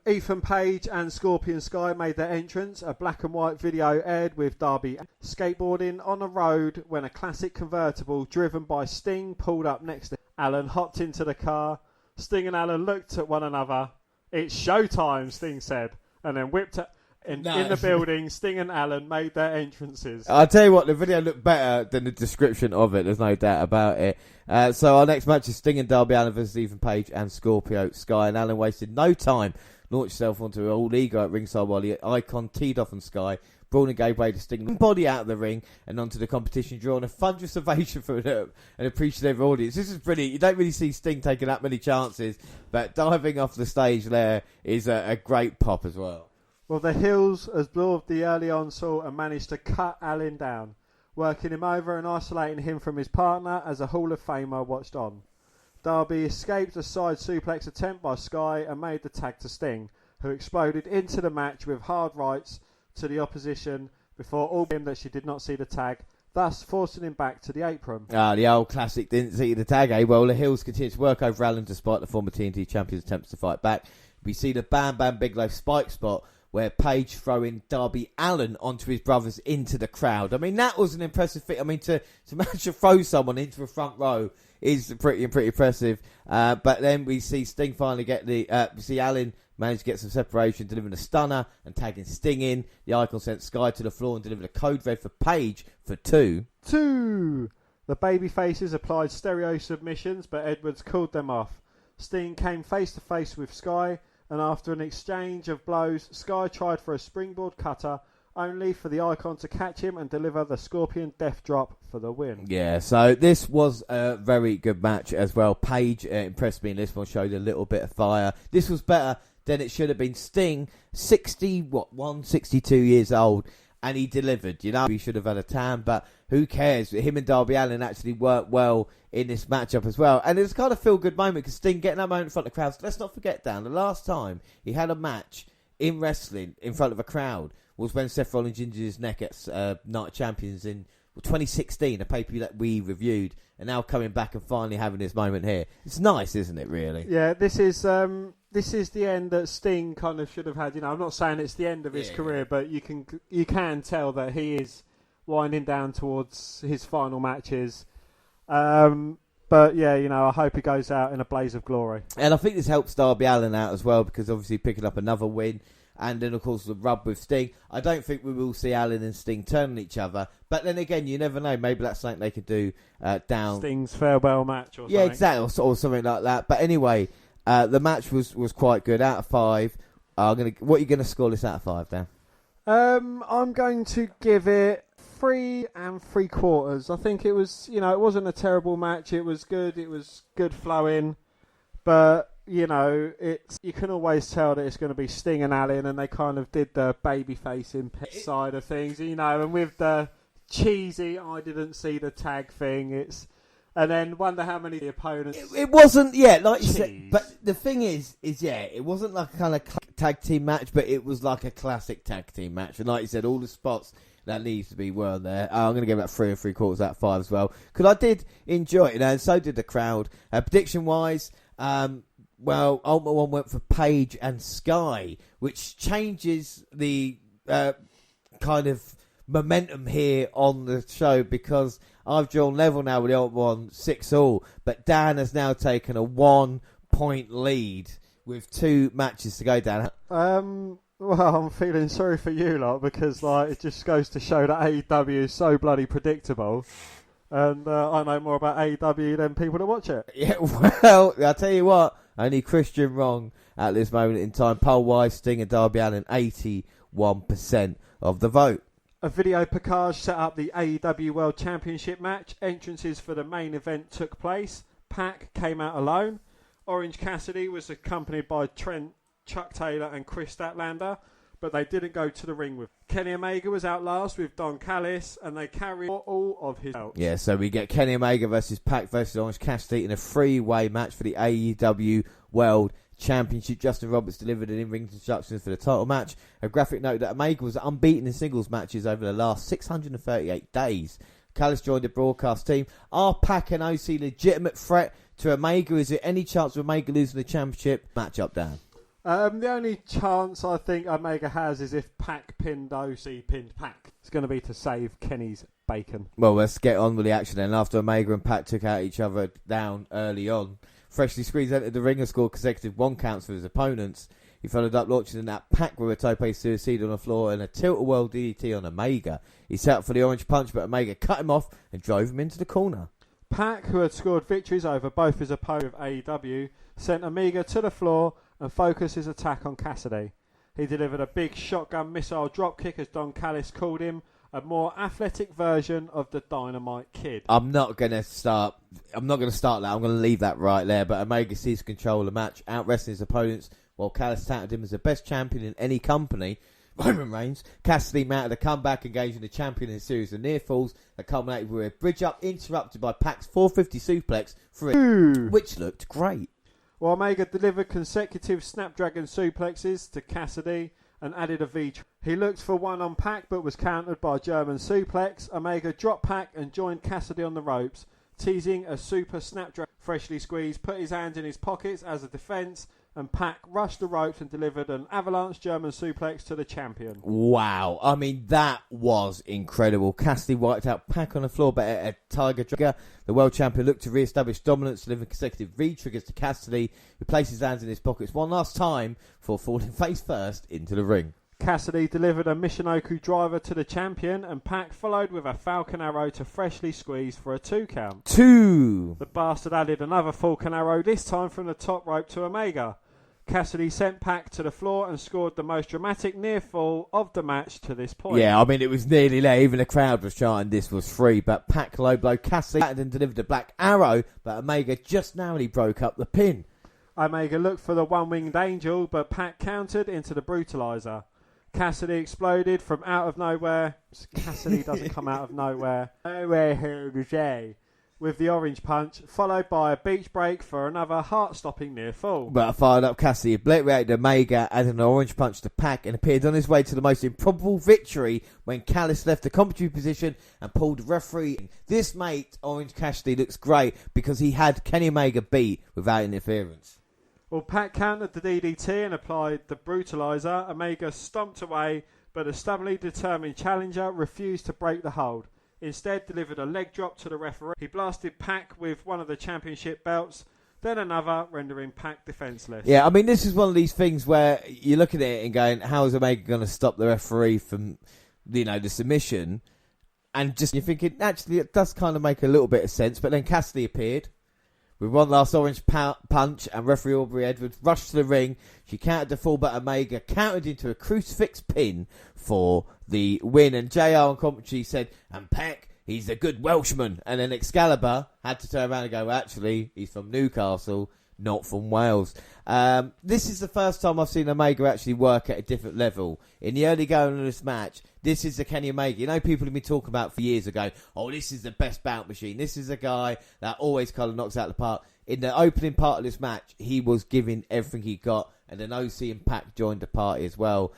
Ethan Page and Scorpion Sky made their entrance. A black and white video aired with Darby skateboarding on a road when a classic convertible driven by Sting pulled up next to Alan. Hopped into the car. Sting and Alan looked at one another. "It's showtime," Sting said, and then whipped it. In the building, Sting and Alan made their entrances. I'll tell you what, the video looked better than the description of it. There's no doubt about it. So our next match is Sting and Darby Allin versus Ethan Page and Scorpio Sky. And Allin wasted no time, launched himself onto an all ego at ringside while the Icon teed off on Sky. Braun gave way to Sting, body out of the ring and onto the competition, drawing a thunderous ovation from an appreciative audience. This is brilliant. You don't really see Sting taking that many chances, but diving off the stage there is a great pop as well. Well, the Hills absorbed the early onslaught and managed to cut Allin down, working him over and isolating him from his partner as a Hall of Famer watched on. Darby escaped a side suplex attempt by Sky and made the tag to Sting, who exploded into the match with hard rights to the opposition before all him that she did not see the tag, thus forcing him back to the apron. The old classic didn't see the tag, eh? Well, the Hills continue to work over Allin despite the former TNT champion's attempts to fight back. We see the Bam Bam Big Life spike spot where Page throwing Darby Allin onto his brothers into the crowd. I mean, that was an impressive thing. I mean, to manage to throw someone into the front row is pretty impressive. But then we see Sting finally get we see Allin manage to get some separation, delivering a stunner and tagging Sting in. The Icon sent Sky to the floor and delivered a code red for Page for 2. The babyfaces applied stereo submissions, but Edwards called them off. Sting came face to face with Sky, and after an exchange of blows, Sky tried for a springboard cutter, only for the Icon to catch him and deliver the Scorpion Death Drop for the win. Yeah, so this was a very good match as well. Page impressed me in this one, showed a little bit of fire. This was better than it should have been. Sting, 62 years old, and he delivered. You know, he should have had a tan, but who cares? Him and Darby Allin actually worked well in this matchup as well. And it was kind of a feel-good moment because Sting getting that moment in front of the crowds. Let's not forget, Dan, the last time he had a match in wrestling in front of a crowd was when Seth Rollins injured his neck at Night of Champions in 2016, a pay-per-view that we reviewed, and now coming back and finally having this moment here. It's nice, isn't it, really? Yeah, this is the end that Sting kind of should have had. You know, I'm not saying it's the end of his career, but you can tell that he is winding down towards his final matches. But yeah, you know, I hope he goes out in a blaze of glory. And I think this helps Darby Allin out as well, because obviously picking up another win. And then, of course, the rub with Sting. I don't think we will see Allin and Sting turn on each other. But then again, you never know. Maybe that's something they could do down... Sting's farewell match or something. Yeah, exactly. Or something like that. But anyway, the match was quite good. Out of 5. What are you going to score this out of 5, Dan? I'm going to give it 3 3/4. I think it was, you know, it wasn't a terrible match. It was good. It was good flowing. But... you know, you can always tell that it's going to be Sting and Allin, and they kind of did the babyface side of things, you know, and with the cheesy, I didn't see the tag thing, and then wonder how many opponents... It wasn't, like you said, but the thing is, it wasn't like a kind of tag team match, but it was like a classic tag team match, and like you said, all the spots that needs to be were there. I'm going to give that 3 3/4 out of 5 as well, because I did enjoy it, and so did the crowd. Prediction-wise, well, Ultimate One went for Page and Sky, which changes the kind of momentum here on the show, because I've drawn level now with the Ultimate One 6-all, but Dan has now taken a 1-point lead with 2 matches to go, Dan. Well, I'm feeling sorry for you lot, because like it just goes to show that AEW is so bloody predictable. And I know more about AEW than people that watch it. Yeah, well, I'll tell you what, only Christian wrong at this moment in time. Poll-wise, Sting and Darby Allin, 81% of the vote. A video package set up the AEW World Championship match. Entrances for the main event took place. Pac came out alone. Orange Cassidy was accompanied by Trent, Chuck Taylor and Chris Statlander, but they didn't go to the ring with. Kenny Omega was out last with Don Callis, and they carried all of his belts. Yeah, so we get Kenny Omega versus Pac versus Orange Cassidy in a 3-way match for the AEW World Championship. Justin Roberts delivered an in-ring instructions for the title match. A graphic note that Omega was unbeaten in singles matches over the last 638 days. Callis joined the broadcast team. Are Pac and OC legitimate threat to Omega? Is there any chance of Omega losing the championship? Match up, Dan. The only chance I think Omega has is if Pac pinned OC pinned Pac. It's going to be to save Kenny's bacon. Well, let's get on with the action then. After Omega and Pac took out each other down early on, Freshly Squeezed entered the ring and scored consecutive 1 counts for his opponents. He followed up launching in that Pac with a tope suicide on the floor and a tilt-a-whirl DDT on Omega. He set up for the orange punch, but Omega cut him off and drove him into the corner. Pac, who had scored victories over both his opponents of AEW, sent Omega to the floor and focused his attack on Cassidy. He delivered a big shotgun missile dropkick, as Don Callis called him, a more athletic version of the Dynamite Kid. I'm not going to start that. I'm going to leave that right there. But Omega seized control of the match, out-wrestling his opponents, while Callis touted him as the best champion in any company. Roman Reigns. Cassidy mounted a comeback, engaging the champion in a series of near falls that culminated with a bridge up interrupted by Pac's 450 suplex for it, which looked great. Well, Omega delivered consecutive Snapdragon suplexes to Cassidy and added a V. He looked for one on Pac but was countered by a German suplex. Omega dropped Pac and joined Cassidy on the ropes, teasing a super Snapdragon. Freshly Squeezed put his hands in his pockets as a defence, and Pac rushed the ropes and delivered an avalanche German suplex to the champion. Wow. I mean, that was incredible. Cassidy wiped out Pac on the floor, but a Tiger Trigger, the world champion, looked to re-establish dominance, delivering consecutive re-triggers to Cassidy, who placed his hands in his pockets one last time before falling face first into the ring. Cassidy delivered a Michinoku driver to the champion, and Pac followed with a Falcon Arrow to freshly squeeze for a 2 count. 2. The bastard added another Falcon Arrow, this time from the top rope to Omega. Cassidy sent Pac to the floor and scored the most dramatic near fall of the match to this point. Yeah, I mean, it was nearly there. Even the crowd was chanting this was free, but Pac low blow Cassidy and delivered a Black Arrow, but Omega just narrowly broke up the pin. Omega looked for the one-winged angel, but Pac countered into the brutalizer. Cassidy exploded from out of nowhere. Cassidy doesn't come out of nowhere. With the orange punch, followed by a beach break for another heart-stopping near fall. But fired up Cassidy obliterated Omega, added an orange punch to Pac, and appeared on his way to the most improbable victory when Callis left the commentary position and pulled the referee in. This mate, Orange Cassidy, looks great because he had Kenny Omega beat without interference. Well, Pac countered the DDT and applied the brutalizer. Omega stomped away, but a stubbornly determined challenger refused to break the hold. Instead, delivered a leg drop to the referee. He blasted Pac with one of the championship belts, then another, rendering Pac defenseless. Yeah, I mean, this is one of these things where you're looking at it and going, how is Omega going to stop the referee from, the submission? And just you're thinking, actually, it does kind of make a little bit of sense. But then Cassidy appeared with one last orange punch, and referee Aubrey Edwards rushed to the ring. She countered the fall, but Omega countered into a crucifix pin for the win. And JR on commentary said, and Pac, he's a good Welshman. And then Excalibur had to turn around and go, well, actually, he's from Newcastle, not from Wales. This is the first time I've seen Omega actually work at a different level. In the early going of this match, this is the Kenny Omega. You know, people have been talking about for years ago, oh, this is the best bout machine. This is a guy that always kind of knocks out the park. In the opening part of this match, he was giving everything he got, and then OC and Pac joined the party as well.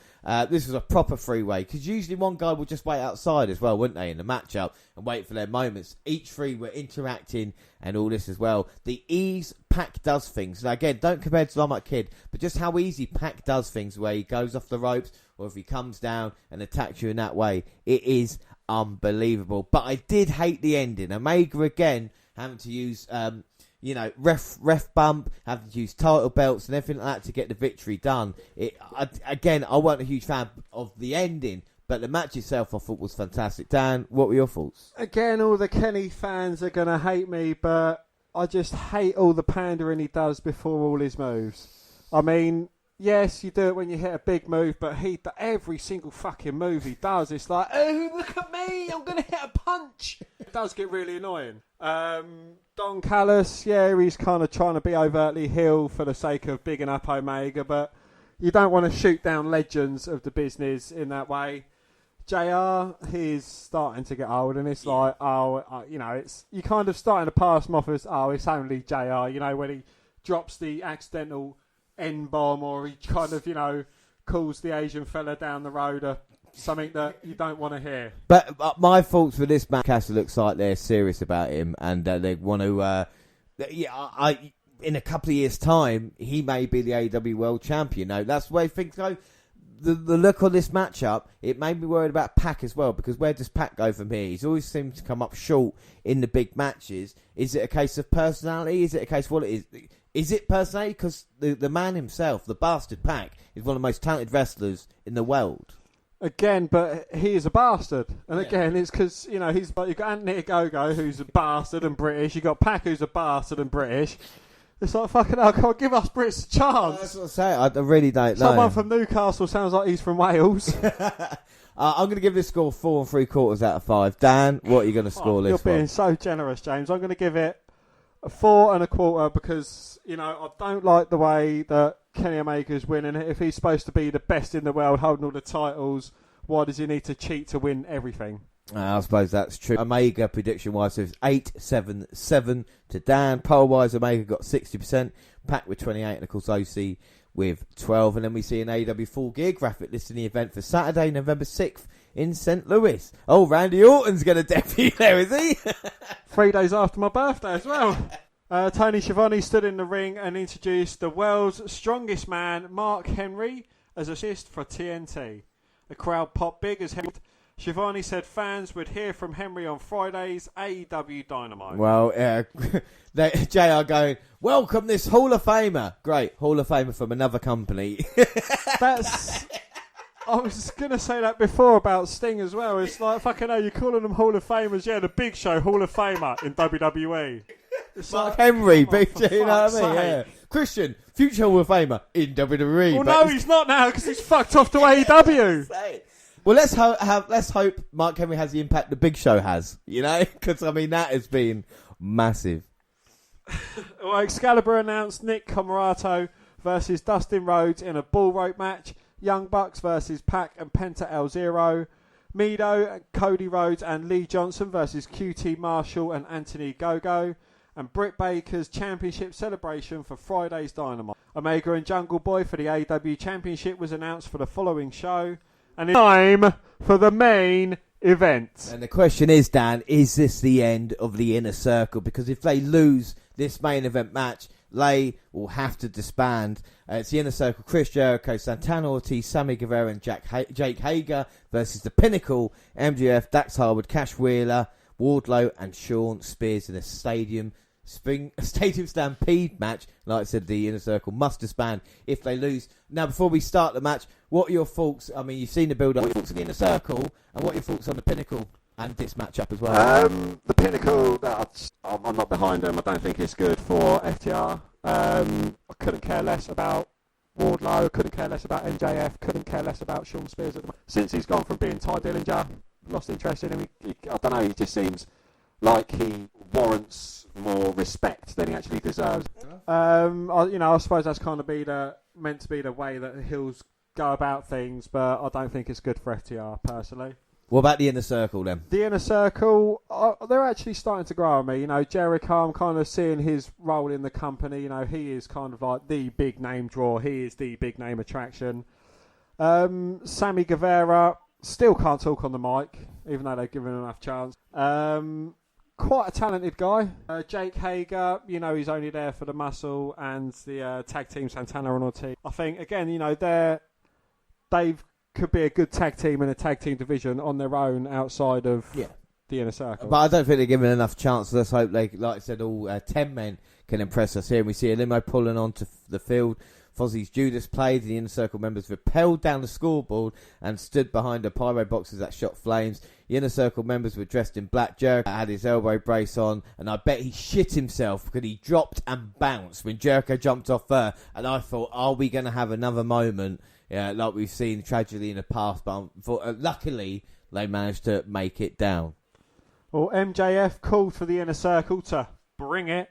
This was a proper three-way, because usually one guy would just wait outside as well, wouldn't they, in the matchup, and wait for their moments. Each three were interacting and all this as well. The ease Pac does things, now again, don't compare it to Dynamite Kid, but just how easy Pac does things, where he goes off the ropes, or if he comes down and attacks you in that way, it is unbelievable. But I did hate the ending. Omega again having to use ref bump, having to use title belts and everything like that to get the victory done. I wasn't a huge fan of the ending, but the match itself I thought was fantastic. Dan, what were your thoughts? Again, all the Kenny fans are going to hate me, but I just hate all the pandering he does before all his moves. I mean, yes, you do it when you hit a big move, but every single fucking move he does, it's like, oh, look at me, I'm going to hit a punch. It does get really annoying. Don Callis, yeah, he's kind of trying to be overtly heel for the sake of bigging up Omega, but you don't want to shoot down legends of the business in that way. JR, he's starting to get old, and it's like, it's you kind of starting to pass him off as, it's only JR, when he drops the accidental N-bomb, or he kind of, calls the Asian fella down the road something that you don't want to hear. But my thoughts for this match, Castle looks like they're serious about him, and they want to, in a couple of years' time, he may be the AEW World Champion. That's the way things go. The look on this matchup, it made me worried about Pac as well, because where does Pac go from here? He's always seemed to come up short in the big matches. Is it a case of personality? Is it a case of what it is? Is it personality? Because the man himself, the bastard Pac, is one of the most talented wrestlers in the world. Again, but he is a bastard. And again, it's because, you've got Anthony Ogogo, who's a bastard and British. You've got Pac, who's a bastard and British. It's like, fucking hell, come on, give us Brits a chance. That's what I'm saying. I really don't know. Someone from Newcastle sounds like he's from Wales. I'm going to give this score 4 3/4 out of 5. Dan, what are you going to score this one? You're being so generous, James. I'm going to give it a 4 1/4 because, I don't like the way that Kenny Omega's winning it. If he's supposed to be the best in the world, holding all the titles, why does he need to cheat to win everything? I suppose that's true. Omega prediction-wise, is 8-7-7 to Dan. Poll-wise, Omega got 60%, Pac with 28%, and of course OC with 12%. And then we see an AEW full gear graphic listing the event for Saturday, November 6th in St. Louis. Oh, Randy Orton's going to debut there, is he? 3 days after my birthday as well. Tony Schiavone stood in the ring and introduced the world's strongest man, Mark Henry, as assist for TNT. The crowd popped big as hell. Schiavone said fans would hear from Henry on Friday's AEW Dynamite. Well, JR going, welcome this Hall of Famer. Great, Hall of Famer from another company. I was going to say that before about Sting as well. It's like, fucking hell, you're calling them Hall of Famers. Yeah, the Big Show Hall of Famer in WWE. It's Mark Henry, Big Show, you know what I mean? Yeah. Christian, future Hall of Famer in WWE. Well, no, he's not now because he's fucked off to AEW. Well, let's hope Mark Henry has the impact the Big Show has, you know? Because, I mean, that has been massive. Well, Excalibur announced Nick Comoroto versus Dustin Rhodes in a bull rope match. Young Bucks versus Pac and Penta El Zero. Mido, Cody Rhodes and Lee Johnson versus QT Marshall and Anthony Gogo. And Britt Baker's championship celebration for Friday's Dynamite. Omega and Jungle Boy for the AEW Championship was announced for the following show. And it's time for the main event. And the question is, Dan, is this the end of the Inner Circle? Because if they lose this main event match, they will have to disband. It's the Inner Circle: Chris Jericho, Santana Ortiz, Sammy Guevara and Jake Hager versus the Pinnacle, MJF, Dax Harwood, Cash Wheeler, Wardlow and Sean Spears in a stadium stampede match. Like I said, the Inner Circle must disband if they lose. Now, before we start the match, what are your thoughts? I mean, you've seen the build-up. What are your thoughts on the Inner Circle, and what are your thoughts on the Pinnacle and this matchup as well? The Pinnacle, I'm not behind them. I don't think it's good for FTR. I couldn't care less about Wardlow. Couldn't care less about MJF. Couldn't care less about Sean Spears. Since he's gone from being Ty Dillinger, lost interest in him. I don't know. He just seems like he warrants more respect than he actually deserves. I suppose that's kind of meant to be the way that heels go about things, but I don't think it's good for FTR personally. What about the Inner Circle then? The Inner Circle, they're actually starting to grow on me. You know, Jericho, I'm kind of seeing his role in the company. You know, he is kind of like the big name draw. He is the big name attraction. Sammy Guevara still can't talk on the mic, even though they've given him enough chance. Quite a talented guy. Jake Hager, you know, he's only there for the muscle, and the tag team Santana and Ortiz. I think, again, you know, they could be a good tag team in a tag team division on their own outside of the Inner Circle. But I don't think they're given enough chance. Let's hope they, like I said, all 10 men can impress us here. And we see a limo pulling onto the field. Fozzie's Judas played. The Inner Circle members rappelled down the scoreboard and stood behind the pyro boxes that shot flames. The Inner Circle members were dressed in black. Jericho had his elbow brace on, and I bet he shit himself because he dropped and bounced when Jericho jumped off her. And I thought, are we going to have another moment like we've seen tragically in the past? But luckily, they managed to make it down. Well, MJF called for the Inner Circle to bring it.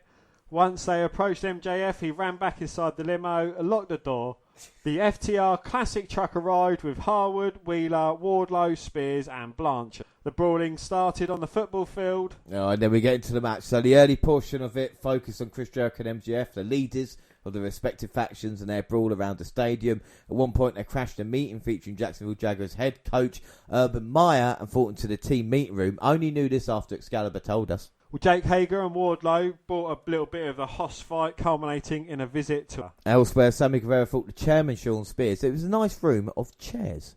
Once they approached MJF, he ran back inside the limo and locked the door. The FTR Classic truck arrived with Harwood, Wheeler, Wardlow, Spears and Blanchard. The brawling started on the football field. And then we get into the match. So the early portion of it focused on Chris Jericho and MJF, the leaders of the respective factions, and their brawl around the stadium. At one point, they crashed a meeting featuring Jacksonville Jaguars head coach Urban Meyer and fought into the team meeting room. Only knew this after Excalibur told us. Well, Jake Hager and Wardlow brought a little bit of a hoss fight, culminating in a visit to... Elsewhere, Sammy Guevara fought the chairman, Sean Spears. It was a nice room of chairs.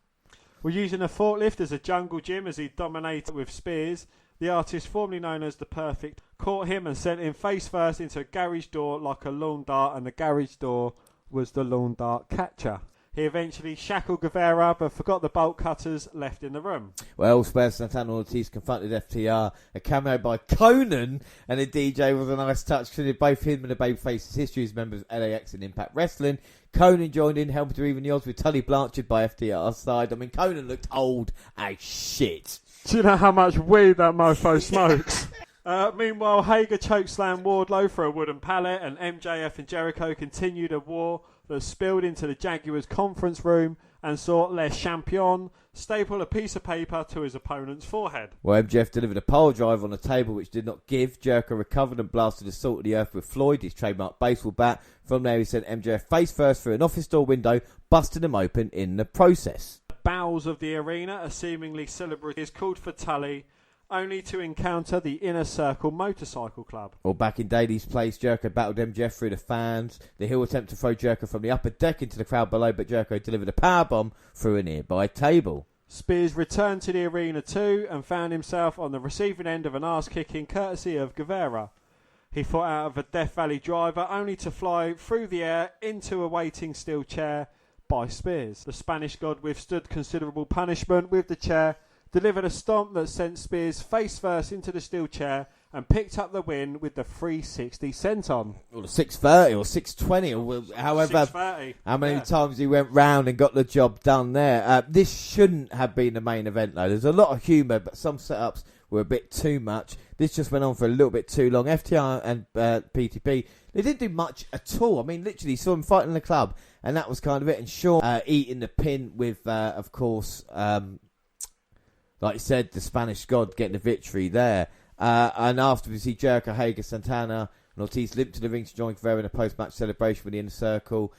We're using a forklift as a jungle gym as he dominated with Spears. The artist, formerly known as The Perfect, caught him and sent him face first into a garage door like a lawn dart, and the garage door was the lawn dart catcher. He eventually shackled Guevara, but forgot the bolt cutters left in the room. Well, elsewhere, Santana Ortiz confronted FTR. A cameo by Conan and a DJ was a nice touch, because both him and the Babyface's history as members of LAX and Impact Wrestling. Conan joined in, helping to even the odds with Tully Blanchard by FTR's side. I mean, Conan looked old as shit. Do you know how much weed that mofo smokes? Meanwhile, Hager chokeslammed Wardlow for a wooden pallet, and MJF and Jericho continued a war that spilled into the Jaguars conference room and saw Les Champions staple a piece of paper to his opponent's forehead. Well, MJF delivered a pole drive on a table which did not give. Jericho recovered and blasted the salt of the earth with Floyd, his trademark baseball bat. From there, he sent MJF face first through an office door window, busting him open in the process. The bowels of the arena, a seemingly celebrity, is called for Tully, only to encounter the Inner Circle Motorcycle Club. Or back in Daly's place, Jericho battled MJF through the fans. The heel attempt to throw Jericho from the upper deck into the crowd below, but Jericho delivered a powerbomb through a nearby table. Spears returned to the arena too and found himself on the receiving end of an arse-kicking courtesy of Guevara. He fought out of a Death Valley driver only to fly through the air into a waiting steel chair by Spears. The Spanish God withstood considerable punishment with the chair, delivered a stomp that sent Spears face first into the steel chair and picked up the win with the 360 senton. Or the 630 or 620 or however 630. how many times he went round and got the job done there. This shouldn't have been the main event though. There's a lot of humour, but some setups were a bit too much. This just went on for a little bit too long. FTR and PTP, they didn't do much at all. I mean, literally saw him fighting in the club, and that was kind of it. And Shawn eating the pin with, of course, like you said, the Spanish God getting the victory there. And after we see Jericho, Hager, Santana, and Ortiz limp to the ring to join Guevara in a post-match celebration with the Inner Circle.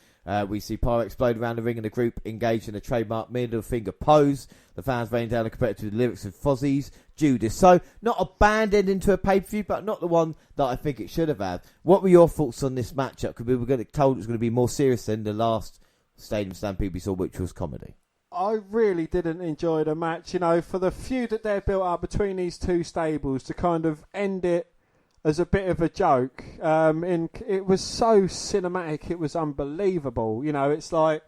We see Pyro explode around the ring and the group engaged in a trademark middle finger pose. The fans raining down the competitive lyrics of Fozzie's Judas. So, not a bad ending to a pay-per-view, but not the one that I think it should have had. What were your thoughts on this matchup? Because we were told it was going to be more serious than the last Stadium Stampede we saw, which was comedy. I really didn't enjoy the match, you know, for the feud that they built up between these two stables to kind of end it as a bit of a joke. It was so cinematic, it was unbelievable. You know, it's like,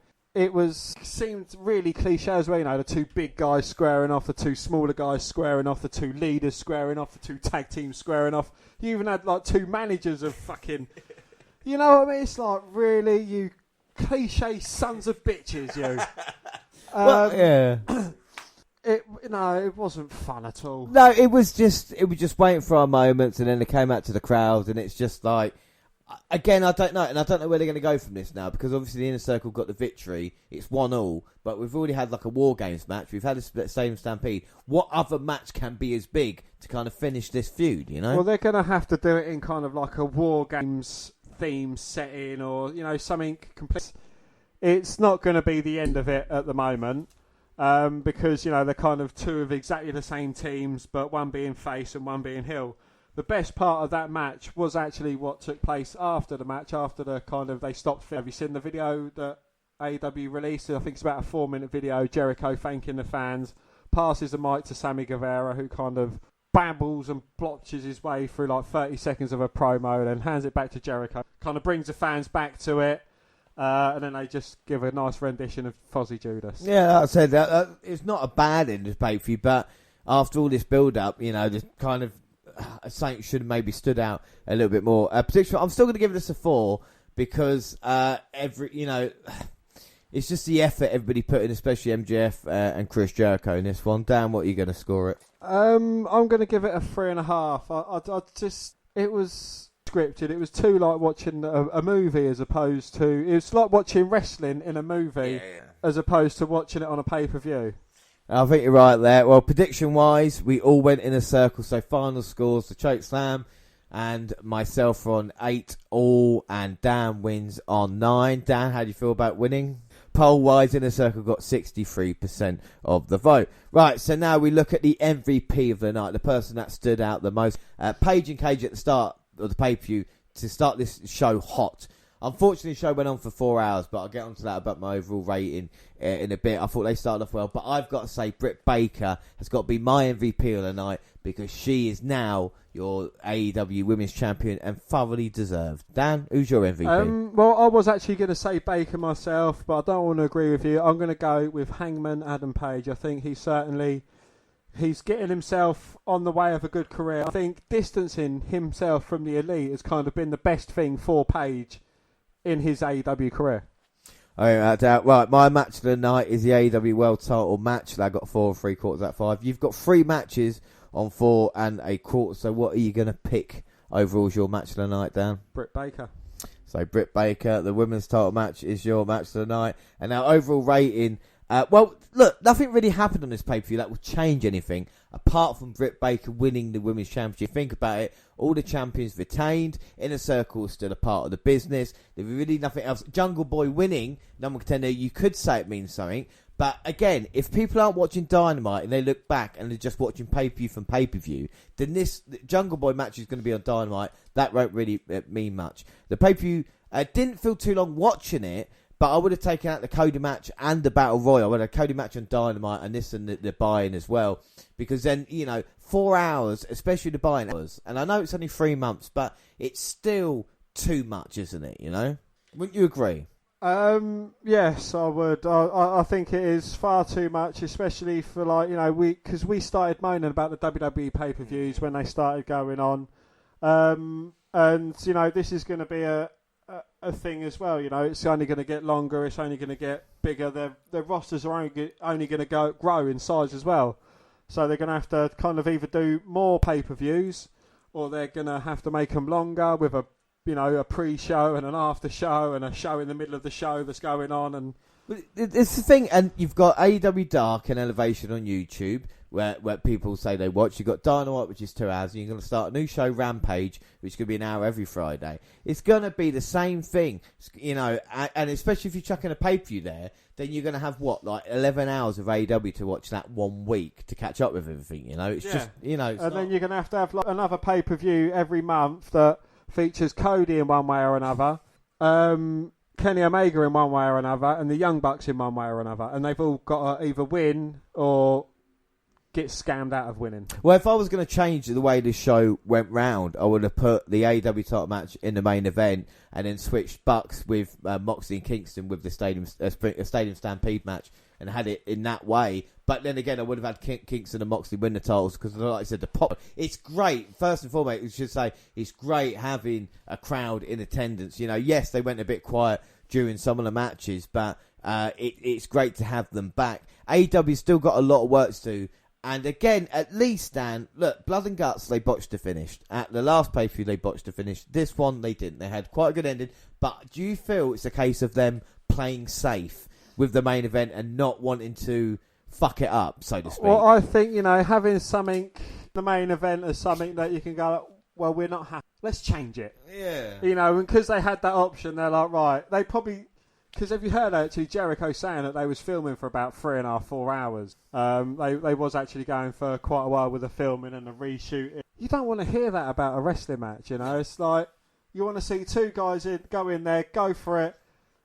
seemed really cliche as well, you know, the two big guys squaring off, the two smaller guys squaring off, the two leaders squaring off, the two tag teams squaring off. You even had like two managers of fucking, you know what I mean? It's like, really, you cliche sons of bitches, you. Well, yeah. It wasn't fun at all. No, it was just waiting for our moments, and then they came out to the crowd, and it's just like, again, I don't know, and I don't know where they're going to go from this now, because obviously the Inner Circle got the victory. It's 1-1, but we've already had like a War Games match. We've had a Stadium Stampede. What other match can be as big to kind of finish this feud, you know? Well, they're going to have to do it in kind of like a War Games theme setting, or, you know, something complete. It's not going to be the end of it at the moment, because, you know, they're kind of two of exactly the same teams, but one being face and one being heel. The best part of that match was actually what took place after the match, after the kind of, they stopped. Have you seen the video that AEW released? I think it's about a 4-minute video. Jericho thanking the fans, passes the mic to Sammy Guevara, who kind of babbles and blotches his way through like 30 seconds of a promo, and then hands it back to Jericho. Kind of brings the fans back to it. And then they just give a nice rendition of Fozzie Judas. Yeah, like I said, it's not a bad end of pay-per-view, but after all this build-up, you know, the kind of something should have maybe stood out a little bit more. Particularly, I'm still going to give this a 4 because it's just the effort everybody put in, especially MJF and Chris Jericho in this one. Dan, what are you going to score it? I'm going to give it a 3.5. It was scripted. It was too like watching a movie as opposed to, it was like watching wrestling in a movie as opposed to watching it on a pay-per-view. I think you're right there. Well, prediction wise, we all went in a circle, so final scores, the choke slam and myself are on 8 all, and Dan wins on 9. Dan, how do you feel about winning? Poll wise, in a circle got 63% of the vote. Right, so now we look at the MVP of the night, the person that stood out the most. Paige and Cage at the start of the pay-per-view to start this show hot. Unfortunately, the show went on for 4 hours, but I'll get onto that about my overall rating in a bit. I thought they started off well, but I've got to say Britt Baker has got to be my MVP of the night because she is now your AEW Women's Champion and thoroughly deserved. Dan, who's your MVP? Well, I was actually going to say Baker myself, but I don't want to agree with you. I'm going to go with Hangman Adam Page. I think he's getting himself on the way of a good career. I think distancing himself from the Elite has kind of been the best thing for Page in his AEW career. Right, my match of the night is the AEW World Title match. I got 4 3/4 out of 5. You've got 3 matches on 4 1/4. So what are you going to pick overall as your match of the night, Dan? Britt Baker. So Britt Baker, the women's title match is your match of the night. And our overall rating. Well, look, nothing really happened on this pay-per-view that would change anything apart from Britt Baker winning the Women's Championship. Think about it. All the champions retained. Inner Circle is still a part of the business. There's really nothing else. Jungle Boy winning, number contender, you could say it means something, But again, if people aren't watching Dynamite and they look back and they're just watching pay-per-view from pay-per-view, then this Jungle Boy match is going to be on Dynamite. That won't really mean much. The pay-per-view, didn't feel too long watching it, but I would have taken out the Cody match and the Battle Royal. I would have Cody match on Dynamite and this and the buy-in as well. Because then, 4 hours, especially the buy-in hours. And I know it's only 3 months, but it's still too much, isn't it, Wouldn't you agree? Yes, I would. I think it is far too much, especially for because we started moaning about the WWE pay-per-views when they started going on. And this is going to be a thing as well. It's only going to get longer. It's only going to get bigger. Their rosters are only going to grow in size as well. So they're going to have to kind of either do more pay-per-views, or they're going to have to make them longer with a pre-show and an after-show and a show in the middle of the show that's going on. And it's the thing, and you've got AEW Dark and Elevation on YouTube, where people say they watch. You've got Dynamite, which is 2 hours, and you're going to start a new show, Rampage, which is going to be an hour every Friday. It's going to be the same thing, and especially if you're chucking a pay-per-view there, then you're going to have, 11 hours of AEW to watch that 1 week to catch up with everything, It's just, then you're going to have another pay-per-view every month that features Cody in one way or another, Kenny Omega in one way or another, and the Young Bucks in one way or another, and they've all got to either win or get scammed out of winning. Well, if I was going to change the way this show went round, I would have put the AEW title match in the main event and then switched Bucks with Moxley and Kingston with the Stadium Stampede match and had it in that way. But then again, I would have had Kingston and Moxley win the titles because, like I said, the pop. It's great. First and foremost, we should say it's great having a crowd in attendance. Yes, they went a bit quiet during some of the matches, but it's great to have them back. AEW's still got a lot of work to do. And again, at least, Dan, look, Blood and Guts, they botched the finish. At the last pay-per-view, they botched the finish. This one, they didn't. They had quite a good ending. But do you feel it's a case of them playing safe with the main event and not wanting to fuck it up, so to speak? Well, I think, having something, the main event as something that you can go, well, we're not happy. Let's change it. Yeah. And because they had that option, they're like, right, they probably... Because have you heard actually Jericho saying that they was filming for about 3.5, 4 hours? They was actually going for quite a while with the filming and the reshooting. You don't want to hear that about a wrestling match, It's like you want to see two guys go in there, go for it.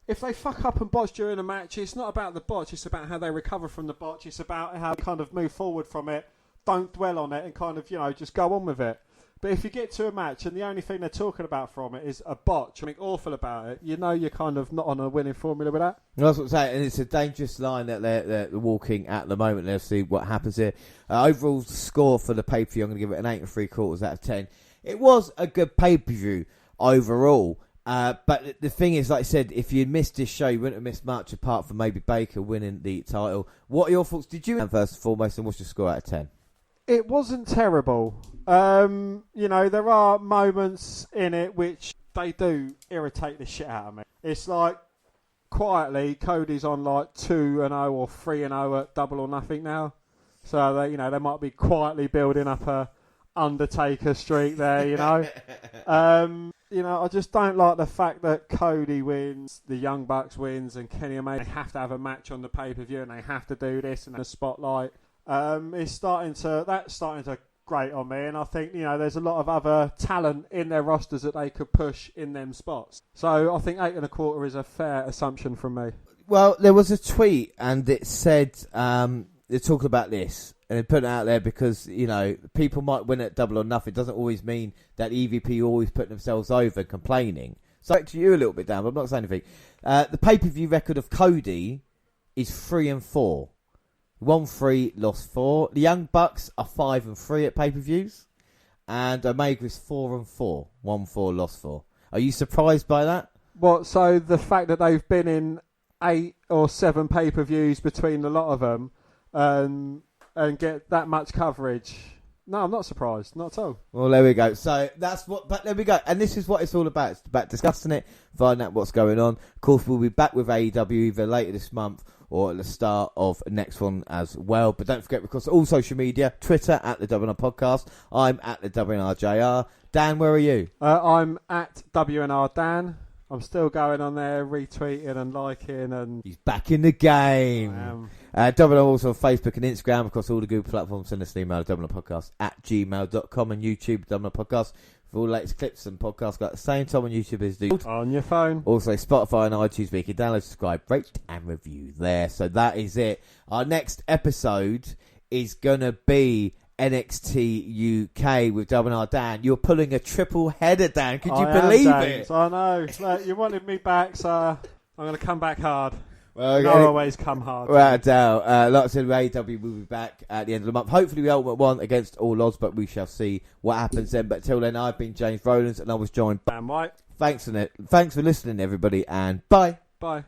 If they fuck up and botch during a match, it's not about the botch. It's about how they recover from the botch. It's about how they kind of move forward from it. Don't dwell on it and kind of just go on with it. But if you get to a match and the only thing they're talking about from it is a botch, something awful about it, you're kind of not on a winning formula with that. That's what I'm saying, and it's a dangerous line that they're walking at the moment. Let's see what happens here. Overall score for the pay-per-view, I'm going to give it an 8 3/4 out of 10. It was a good pay-per-view overall, but the thing is, like I said, if you'd missed this show, you wouldn't have missed much apart from maybe Baker winning the title. What are your thoughts? Did you, first and foremost, and what's your score out of 10? It wasn't terrible. There are moments in it which they do irritate the shit out of me. It's like, quietly, Cody's on like 2-0 or 3-0 at Double or Nothing now. So, they might be quietly building up a Undertaker streak there, I just don't like the fact that Cody wins, the Young Bucks wins, and Kenny Omega, they have to have a match on the pay-per-view and they have to do this and the spotlight. That's starting to grate on me, and I think there's a lot of other talent in their rosters that they could push in them spots. So I think 8 1/4 is a fair assumption from me. Well, there was a tweet and it said they're talking about this and they put it out there because people might win at Double or Nothing. It doesn't always mean that EVP always put themselves over complaining. So back to you a little bit, Dan, but I'm not saying anything. The pay-per-view record of Cody is 3-4. Won 3, lost 4. The Young Bucks are 5-3 at pay-per-views. And Omega is 4-4. Won 4, lost 4. Are you surprised by that? What, so the fact that they've been in 8 or 7 pay-per-views between a lot of them and get that much coverage? No, I'm not surprised. Not at all. Well, there we go. So that's what. But there we go. And this is what it's all about. It's about discussing it, finding out what's going on. Of course, we'll be back with AEW either later this month or at the start of next one as well. But don't forget, because all social media, Twitter at the WNR Podcast. I'm at the WNRJR. Dan, where are you? I'm at WNR Dan. I'm still going on there, retweeting and liking. And he's back in the game. WNR also on Facebook and Instagram, across all the Google platforms. Send us an email at WNRpodcast@gmail.com and YouTube, WNR Podcast. For all the latest clips and podcasts got the same time on YouTube as do on your phone. Also Spotify and iTunes, where you can download, subscribe, rate and review there. So that is it. Our next episode is going to be NXT UK with WNR Dan. You're pulling a triple header, Dan. Could you believe it? I know. Look, you wanted me back, so I'm going to come back hard. Well, I always come hard. Without a doubt. Like I said, AEW will be back at the end of the month. Hopefully we Ultimate One against all odds, but we shall see what happens then. But till then, I've been James Rowlands and I was joined by Dan White. Thanks for listening, everybody, and bye. Bye.